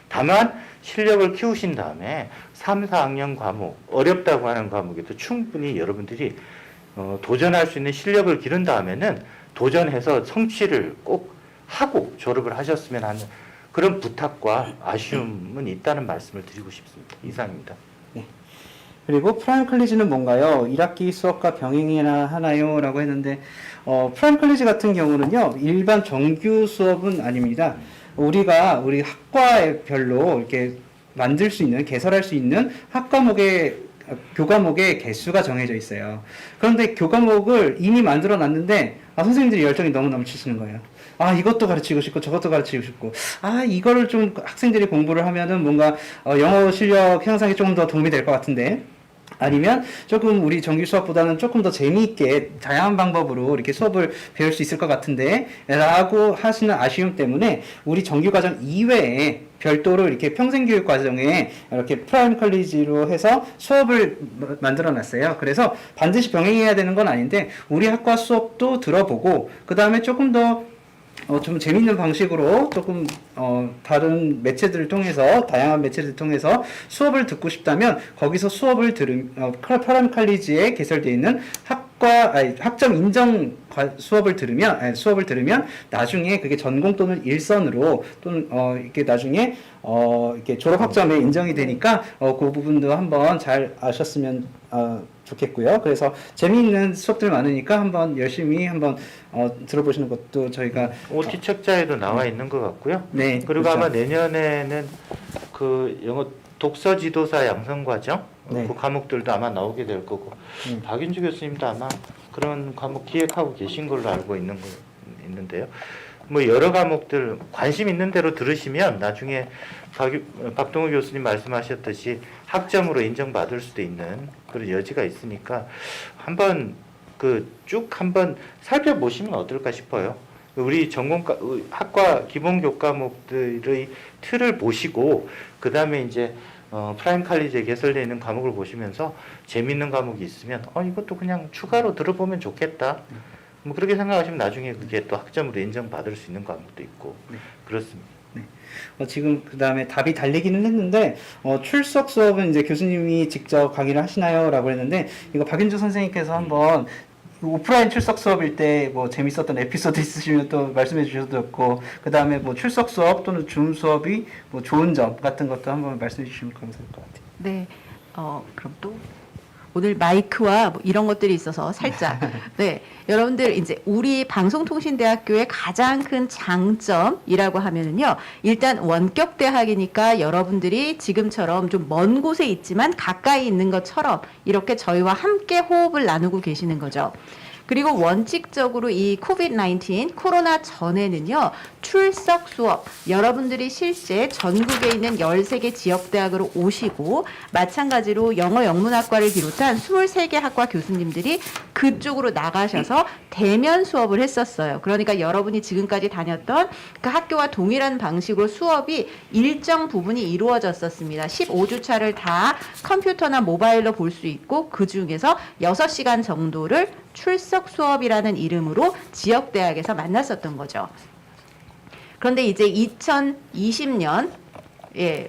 다만 실력을 키우신 다음에 3, 4학년 과목, 어렵다고 하는 과목에도 충분히 여러분들이 도전할 수 있는 실력을 기른 다음에는 도전해서 성취를 꼭 하고 졸업을 하셨으면 하는 그런 부탁과 아쉬움은 있다는 말씀을 드리고 싶습니다. 이상입니다. 그리고 프라임 컬리지는 뭔가요? 1학기 수업과 병행이나 하나요? 라고 했는데 프라임 컬리지 같은 경우는요, 일반 정규 수업은 아닙니다. 우리가 우리 학과별로 이렇게 만들 수 있는, 개설할 수 있는 교과목의 개수가 정해져 있어요. 그런데 교과목을 이미 만들어 놨는데 선생님들이 열정이 너무 넘치시는 거예요. 이것도 가르치고 싶고 저것도 가르치고 싶고 이거를 좀 학생들이 공부를 하면은 뭔가 영어 실력 향상에 조금 더 도움이 될 것 같은데, 아니면 조금 우리 정규 수업보다는 조금 더 재미있게 다양한 방법으로 이렇게 수업을 배울 수 있을 것 같은데 라고 하시는 아쉬움 때문에 우리 정규 과정 이외에 별도로 이렇게 평생교육 과정에 이렇게 프라임 컬리지로 해서 수업을 만들어 놨어요. 그래서 반드시 병행해야 되는 건 아닌데 우리 학과 수업도 들어보고 그 다음에 조금 더 좀 재밌는 방식으로 조금 다른 매체들을 통해서, 다양한 매체들을 통해서 수업을 듣고 싶다면 거기서 수업을 프라임 컬리지에 개설되어 있는 학점 인정 수업을 들으면 나중에 그게 전공 또는 일선으로 또는 이렇게 나중에 이렇게 졸업 학점에 인정이 되니까 그 부분도 한번 잘 아셨으면 좋겠고요. 그래서 재미있는 수업들 많으니까 한번 열심히 한번 들어보시는 것도 저희가 OT 책자에도 나와 있는 것 같고요. 네, 그리고 그렇죠. 아마 내년에는 그 영어 독서 지도사 양성 과정 네. 그 과목들도 아마 나오게 될 거고 박윤주 교수님도 아마 그런 과목 기획하고 계신 걸로 알고 있는데요. 뭐 여러 과목들 관심 있는 대로 들으시면 나중에 박동우 교수님 말씀하셨듯이 학점으로 인정받을 수도 있는 그런 여지가 있으니까 한번 쭉 한번 살펴보시면 어떨까 싶어요. 우리 학과 기본 교과목들의 틀을 보시고 그 다음에 이제 프라임 컬리지에 개설되어 있는 과목을 보시면서 재밌는 과목이 있으면 이것도 그냥 추가로 들어보면 좋겠다. 뭐 그렇게 생각하시면 나중에 그게 또 학점으로 인정받을 수 있는 과목도 있고 그렇습니다. 지금 그 다음에 답이 달리기는 했는데 출석 수업은 이제 교수님이 직접 강의를 하시나요? 라고 했는데 이거 박윤주 선생님께서 한번 오프라인 출석 수업일 때 뭐 재밌었던 에피소드 있으시면 또 말씀해 주셔도 좋고, 그 다음에 뭐 출석 수업 또는 줌 수업이 뭐 좋은 점 같은 것도 한번 말씀해 주시면 감사할 것 같아요. 네. 그럼 또 오늘 마이크와 뭐 이런 것들이 있어서 살짝 네, 여러분들 이제 우리 방송통신대학교의 가장 큰 장점이라고 하면은요, 일단 원격 대학이니까 여러분들이 지금처럼 좀 먼 곳에 있지만 가까이 있는 것처럼 이렇게 저희와 함께 호흡을 나누고 계시는 거죠. 그리고 원칙적으로 이 COVID-19 코로나 전에는요, 출석 수업 여러분들이 실제 전국에 있는 13개 지역대학으로 오시고 마찬가지로 영어 영문학과를 비롯한 23개 학과 교수님들이 그쪽으로 나가셔서 대면 수업을 했었어요. 그러니까 여러분이 지금까지 다녔던 그 학교와 동일한 방식으로 수업이 일정 부분이 이루어졌었습니다. 15주차를 다 컴퓨터나 모바일로 볼 수 있고 그 중에서 6시간 정도를 출석 수업이라는 이름으로 지역대학에서 만났었던 거죠. 그런데 이제 2020년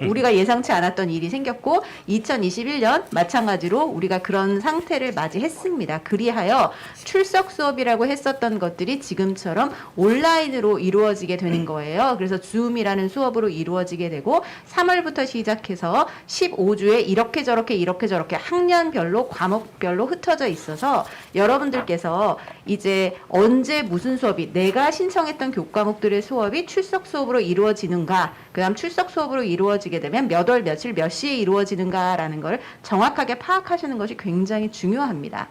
우리가 예상치 않았던 일이 생겼고 2021년 마찬가지로 우리가 그런 상태를 맞이했습니다. 그리하여 출석 수업이라고 했었던 것들이 지금처럼 온라인으로 이루어지게 되는 거예요. 그래서 줌이라는 수업으로 이루어지게 되고 3월부터 시작해서 15주에 이렇게 저렇게 학년별로 과목별로 흩어져 있어서 여러분들께서 이제 언제 무슨 수업이 내가 신청했던 교과목들의 수업이 출석 수업으로 이루어지는가, 그다음 출석 수업으로 이루어지게 되면 몇 월 며칠 몇 시에 이루어지는가라는 걸 정확하게 파악하시는 것이 굉장히 중요합니다.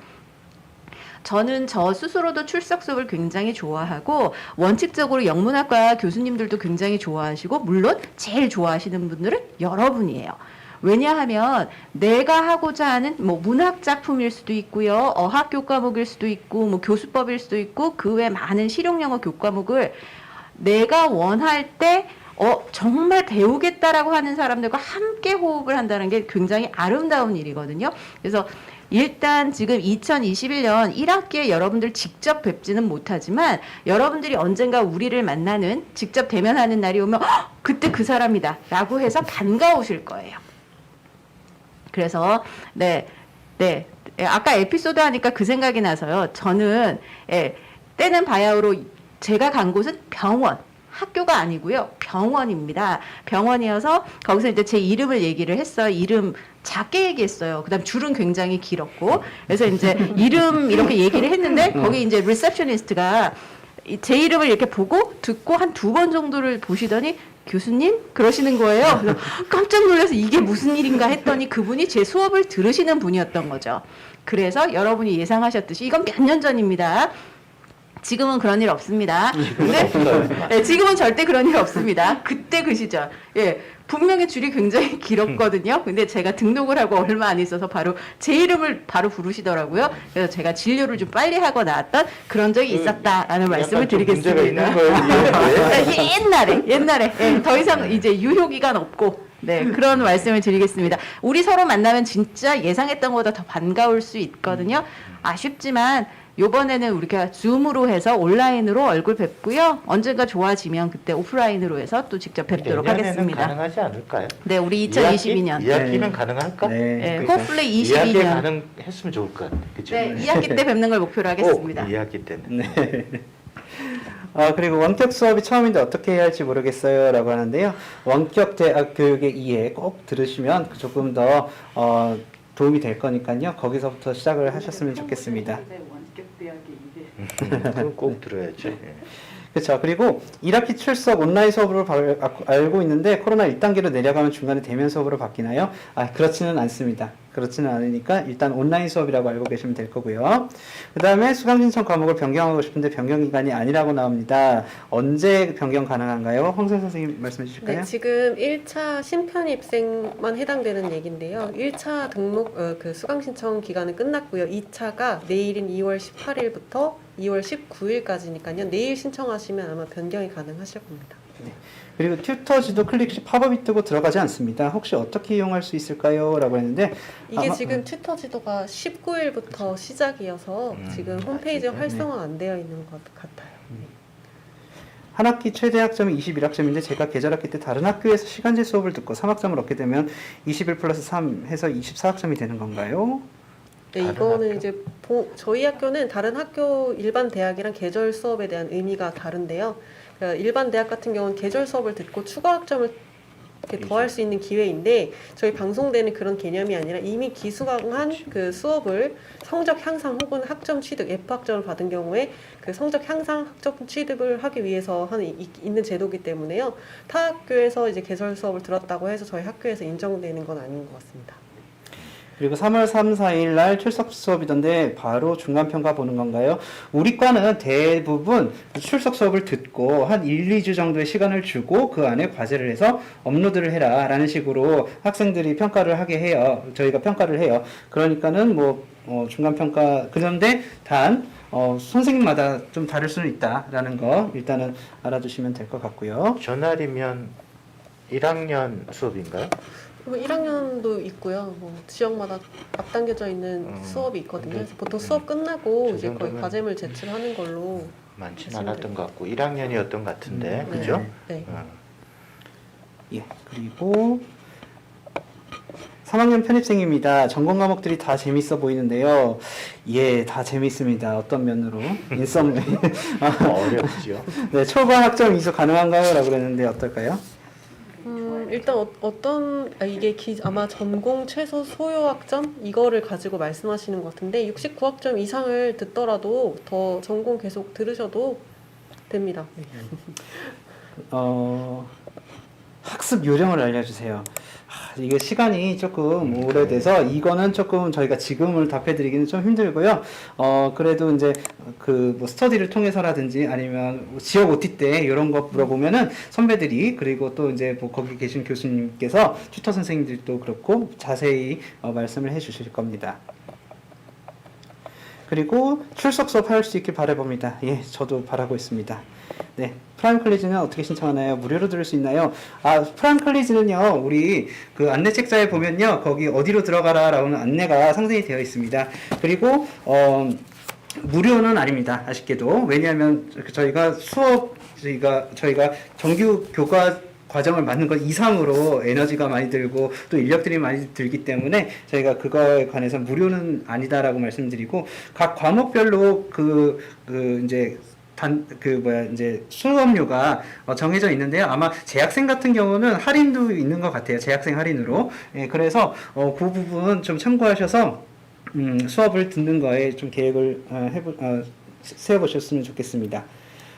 저는 저 스스로도 출석 수업을 굉장히 좋아하고 원칙적으로 영문학과 교수님들도 굉장히 좋아하시고 물론 제일 좋아하시는 분들은 여러분이에요. 왜냐하면 내가 하고자 하는 뭐 문학 작품일 수도 있고요, 어학 교과목일 수도 있고, 뭐 교수법일 수도 있고, 그 외 많은 실용 영어 교과목을 내가 원할 때 정말 배우겠다라고 하는 사람들과 함께 호흡을 한다는 게 굉장히 아름다운 일이거든요. 그래서 일단 지금 2021년 1학기에 여러분들 직접 뵙지는 못하지만 여러분들이 언젠가 우리를 만나는, 직접 대면하는 날이 오면 그때 그 사람이다 라고 해서 반가우실 거예요. 그래서 아까 에피소드 하니까 그 생각이 나서요. 저는 때는 바야흐로 제가 간 곳은 병원, 학교가 아니고요. 병원입니다. 병원이어서 거기서 이제 제 이름을 얘기를 했어요. 이름 작게 얘기했어요. 그다음 줄은 굉장히 길었고. 그래서 이제 이름 이렇게 얘기를 했는데 거기 이제 리셉셔니스트가 제 이름을 이렇게 보고 듣고 한 2번 정도를 보시더니 교수님? 그러시는 거예요. 그래서 깜짝 놀라서 이게 무슨 일인가 했더니 그분이 제 수업을 들으시는 분이었던 거죠. 그래서 여러분이 예상하셨듯이 이건 몇 년 전입니다. 지금은 그런 일 없습니다. 네, 지금은 절대 그런 일 없습니다. 그때 그 시절. 분명히 줄이 굉장히 길었거든요. 근데 제가 등록을 하고 얼마 안 있어서 바로 제 이름을 바로 부르시더라고요. 그래서 제가 진료를 좀 빨리 하고 나왔던 그런 적이 있었다라는 말씀을 드리겠습니다. 문제가 있는 거예요. 옛날에 더 이상 이제 유효 기간 없고 그런 말씀을 드리겠습니다. 우리 서로 만나면 진짜 예상했던 것보다 더 반가울 수 있거든요. 아쉽지만 요번에는 우리가 줌으로 해서 온라인으로 얼굴 뵙고요. 언젠가 좋아지면 그때 오프라인으로 해서 또 직접 뵙도록 내년에는 하겠습니다. 가능하지 않을까요? 네, 우리 2022년. 2학기는 가능할까? 네, hopefully 2학기에 22년. 가능했으면 좋을 것 같아요. 그죠? 네, 2학기 때 뵙는 걸 목표로 하겠습니다. 2학기 때는. 네. 그리고 원격 수업이 처음인데 어떻게 해야 할지 모르겠어요 라고 하는데요. 원격 대학 교육의 이해 꼭 들으시면 조금 더 도움이 될 거니까요. 거기서부터 시작을 하셨으면 좋겠습니다. 그건 꼭 들어야죠. 예. 그렇죠. 그리고 1학기 출석 온라인 수업으로 알고 있는데 코로나 1단계로 내려가면 중간에 대면 수업으로 바뀌나요? 그렇지는 않습니다. 그렇지는 않으니까 일단 온라인 수업이라고 알고 계시면 될 거고요. 그 다음에 수강 신청 과목을 변경하고 싶은데 변경 기간이 아니라고 나옵니다. 언제 변경 가능한가요? 황선 선생님 말씀해 주실까요? 네, 지금 1차 신편입생만 해당되는 얘기인데요. 1차 등록 그 수강 신청 기간은 끝났고요. 2차가 내일인 2월 18일부터 2월 19일까지니까요. 내일 신청하시면 아마 변경이 가능하실 겁니다. 네. 그리고 튜터지도 클릭 시 팝업이 뜨고 들어가지 않습니다. 혹시 어떻게 이용할 수 있을까요? 라고 했는데 이게 지금 튜터 지도가 19일부터 시작이어서 지금 홈페이지에 활성화 안 되어 있는 것 같아요. 한 학기 최대 학점이 21학점인데 제가 계절학기 때 다른 학교에서 시간제 수업을 듣고 3학점을 얻게 되면 21 플러스 3 해서 24학점이 되는 건가요? 네, 이거는 이제 저희 학교는 다른 학교 일반 대학이랑 계절 수업에 대한 의미가 다른데요. 그러니까 일반 대학 같은 경우는 계절 수업을 듣고 추가 학점을 이렇게 더할 수 있는 기회인데 저희 방송대는 그런 개념이 아니라 이미 기수강한 그 수업을 성적 향상 혹은 학점 취득, F학점을 받은 경우에 그 성적 향상 학점 취득을 하기 위해서 있는 제도이기 때문에요. 타 학교에서 이제 계절 수업을 들었다고 해서 저희 학교에서 인정되는 건 아닌 것 같습니다. 그리고 3월 3, 4일 날 출석 수업이던데 바로 중간평가 보는 건가요? 우리 과는 대부분 출석 수업을 듣고 한 1, 2주 정도의 시간을 주고 그 안에 과제를 해서 업로드를 해라 라는 식으로 학생들이 평가를 하게 해요. 저희가 평가를 해요. 그러니까는 중간평가, 그런데 단 선생님마다 좀 다를 수는 있다라는 거 일단은 알아두시면 될 것 같고요. 전날이면 1학년 수업인가요? 1학년도 있고요. 지역마다 앞당겨져 있는 수업이 있거든요. 그래서 보통 수업 끝나고 이제 거의 과제물 제출하는 걸로 많지는 않았던 것 같고 1학년이었던 것 같은데 그죠? 네. 예, 그리고 3학년 편입생입니다. 전공 과목들이 다 재밌어 보이는데요. 예, 다 재밌습니다. 어떤 면으로? 인썸. 어렵죠. 네, 초과 학점 이수 가능한가요? 라고 그랬는데 어떨까요? 일단 이게 아마 전공 최소 소요 학점 이거를 가지고 말씀하시는 것 같은데 69학점 이상을 듣더라도 더 전공 계속 들으셔도 됩니다. 학습 요령을 알려주세요. 이게 시간이 조금 오래돼서 이거는 조금 저희가 지금을 답해드리기는 좀 힘들고요. 그래도 이제 그 뭐 스터디를 통해서라든지 아니면 뭐 지역 OT 때 이런 거 물어보면은 선배들이 그리고 또 이제 뭐 거기 계신 교수님께서 튜터 선생님들도 그렇고 자세히 말씀을 해주실 겁니다. 그리고 출석 수업할 수 있길 바라봅니다. 예, 저도 바라고 있습니다. 네, 프라임 컬리지는 어떻게 신청하나요? 무료로 들을 수 있나요? 프라임 컬리지는요, 우리 그 안내 책자에 보면요, 거기 어디로 들어가라라는 안내가 상세히 되어 있습니다. 그리고 무료는 아닙니다. 아쉽게도. 왜냐하면 저희가 저희가 정규 교과 과정을 맞는 것 이상으로 에너지가 많이 들고 또 인력들이 많이 들기 때문에 저희가 그거에 관해서 무료는 아니다라고 말씀드리고, 각 과목별로 이제 이제 수업료가 정해져 있는데요. 아마 재학생 같은 경우는 할인도 있는 것 같아요. 재학생 할인으로. 예, 그래서 그 부분 좀 참고하셔서 수업을 듣는 거에 좀 계획을 세워보셨으면 좋겠습니다.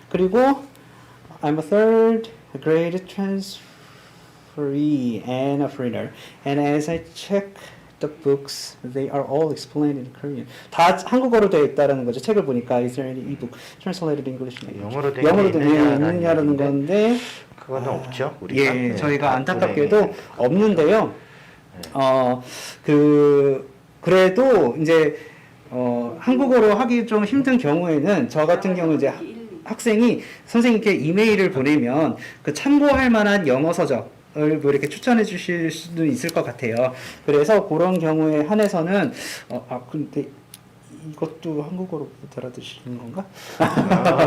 그리고 I'm a third grade transferee and a foreigner, and as I check the books, they are all explained in Korean. 다 한국어로 되어 있다라는 거죠. 책을 보니까 is there any ebook translated English? 영어로 된 영어로 게 있느냐라는 건데 그거는 없죠. 우리가. 예, 네, 저희가 다 안타깝게도 은행에. 없는데요. 그래도 이제 한국어로 하기 좀 힘든 경우에는 저 같은 경우 이제 학생이 선생님께 이메일을 보내면 그 참고할 만한 영어 서적을 뭐 이렇게 추천해 주실 수도 있을 것 같아요. 그래서 그런 경우에 한해서는 근데 이것도 한국어로 못 알아듣시는 건가?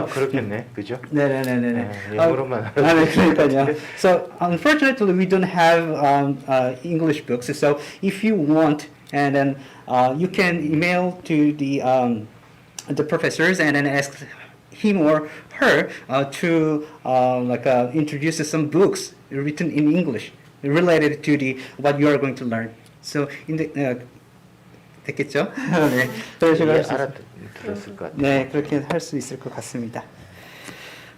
그렇겠네. 그죠? 네네네네. 영어로만 네, 그러니까요. So unfortunately, we don't have English books. So if you want, and then you can email to the professors and then ask him or her to introduce some books written in English related to what you are going to learn. So in the 됐겠죠? 네, 그런 식으로 할수 알아들었을 것 같아요. 네, 그렇게 할 수 있을 것 같습니다.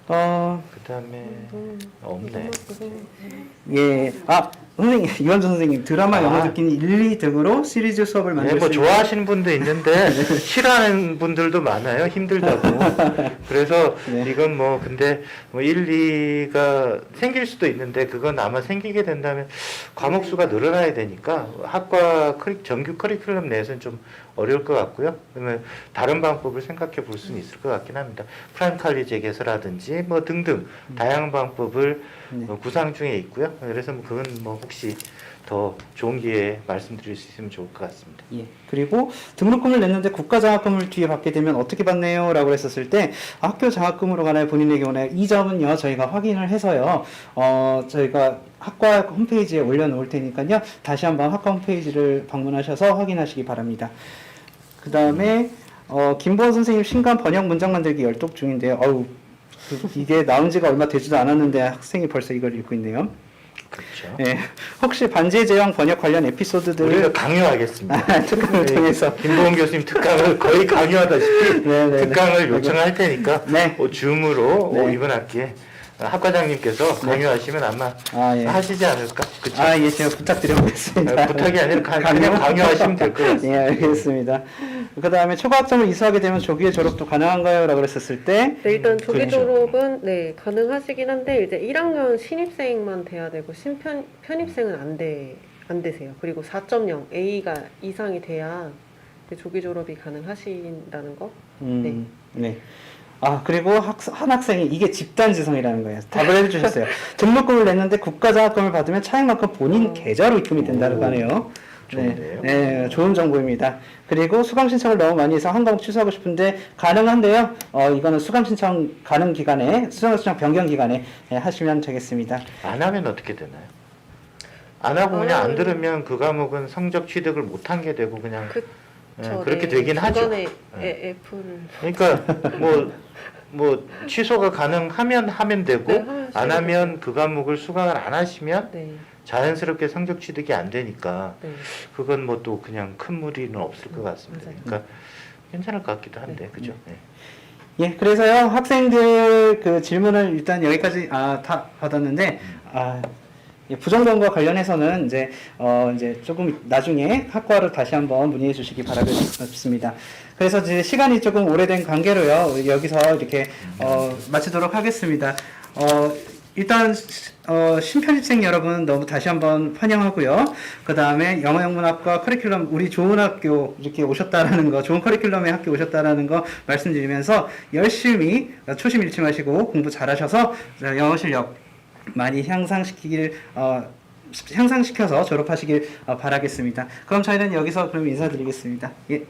그다음에 없네. 예, 선생님, 이완준 선생님 드라마 영어 듣기는 1, 2등으로 시리즈 수업을 만들 뭐 수 있는 좋아하시는 분도 있는데 싫어하는 분들도 많아요. 힘들다고. 그래서 네. 이건 뭐 근데 뭐 1, 2가 생길 수도 있는데 그건 아마 생기게 된다면 과목 수가 늘어나야 되니까 학과 정규 커리큘럼 내에서는 좀 어려울 것 같고요. 그러면 다른 방법을 생각해 볼 수는 있을 것 같긴 합니다. 프라임 칼리지에서라든지 뭐 등등 다양한 방법을 구상 중에 있고요. 그래서 뭐 그건 뭐 혹시 더 좋은 기회에 말씀드릴 수 있으면 좋을 것 같습니다. 예. 그리고 등록금을 냈는데 국가장학금을 뒤에 받게 되면 어떻게 받네요? 라고 했었을 때 학교 장학금으로 가나요? 본인의 경우는 이 점은요, 저희가 확인을 해서요, 저희가 학과 홈페이지에 올려놓을 테니까요, 다시 한번 학과 홈페이지를 방문하셔서 확인하시기 바랍니다. 그 다음에, 김보원 선생님 신간 번역 문장 만들기 열독 중인데요. 이게 나온 지가 얼마 되지도 않았는데 학생이 벌써 이걸 읽고 있네요. 그렇죠. 예, 혹시 반지의 제왕 번역 관련 에피소드들을 우리가 강요하겠습니다. 특강을 통해서 김보원 교수님 특강을 거의 강요하다시피 특강을 요청할 테니까 네. 줌으로 네. 이번 학기에 학과장님께서 강요하시면 아마 예. 하시지 않을까? 그쵸? 예, 제가 부탁드려보겠습니다. 부탁이 아니라 그냥 강요하시면 될 것 같습니다. 예, 알겠습니다. 그 다음에 초과학점을 이수하게 되면 조기에 졸업도 가능한가요? 라고 그랬었을 때, 네, 일단 조기 그렇죠. 졸업은 네 가능하시긴 한데 이제 1학년 신입생만 돼야 되고 편입생은 안 되세요. 그리고 4.0 A가 이상이 돼야 조기 졸업이 가능하신다는 거. 네. 그리고 한 학생이 이게 집단지성이라는 거예요. 답을 해주셨어요. 등록금을 냈는데 국가장학금을 받으면 차액만큼 본인 계좌로 입금이 된다고 하네요. 좋은데요? 네, 좋은 정보입니다. 그리고 수강 신청을 너무 많이 해서 한 과목 취소하고 싶은데 가능한데요. 이거는 수강 신청 가능 기간에, 수강 신청 변경 기간에 하시면 되겠습니다. 안 하면 어떻게 되나요? 안 하고 그냥 안 들으면 그 과목은 성적 취득을 못한 게 되고 그냥 그렇게 되긴 하죠. 중간에 F를 그러니까 뭐 취소가 가능하면 하면 되고 네, 하면 안 하면 그 과목을 수강을 안 하시면 네. 자연스럽게 성적 취득이 안 되니까 네. 그건 뭐 또 그냥 큰 무리는 없을 것 같습니다. 맞아요. 그러니까 괜찮을 것 같기도 한데 그죠? 네. 예, 그래서요, 학생들 그 질문을 일단 여기까지 다 받았는데, 부정범과 관련해서는 이제 조금 나중에 학과를 다시 한번 문의해 주시기 바라겠습니다. 그래서 이제 시간이 조금 오래된 관계로요. 여기서 이렇게 마치도록 하겠습니다. 일단 신편입생 여러분 너무 다시 한번 환영하고요. 그 다음에 영어영문학과 커리큘럼 우리 좋은 학교 이렇게 오셨다라는 거, 좋은 커리큘럼의 학교 오셨다라는 거 말씀드리면서 열심히 초심 잃지 마시고 공부 잘하셔서 영어 실력 많이 향상시켜서 졸업하시길 바라겠습니다. 그럼 저희는 여기서 그럼 인사드리겠습니다. 예.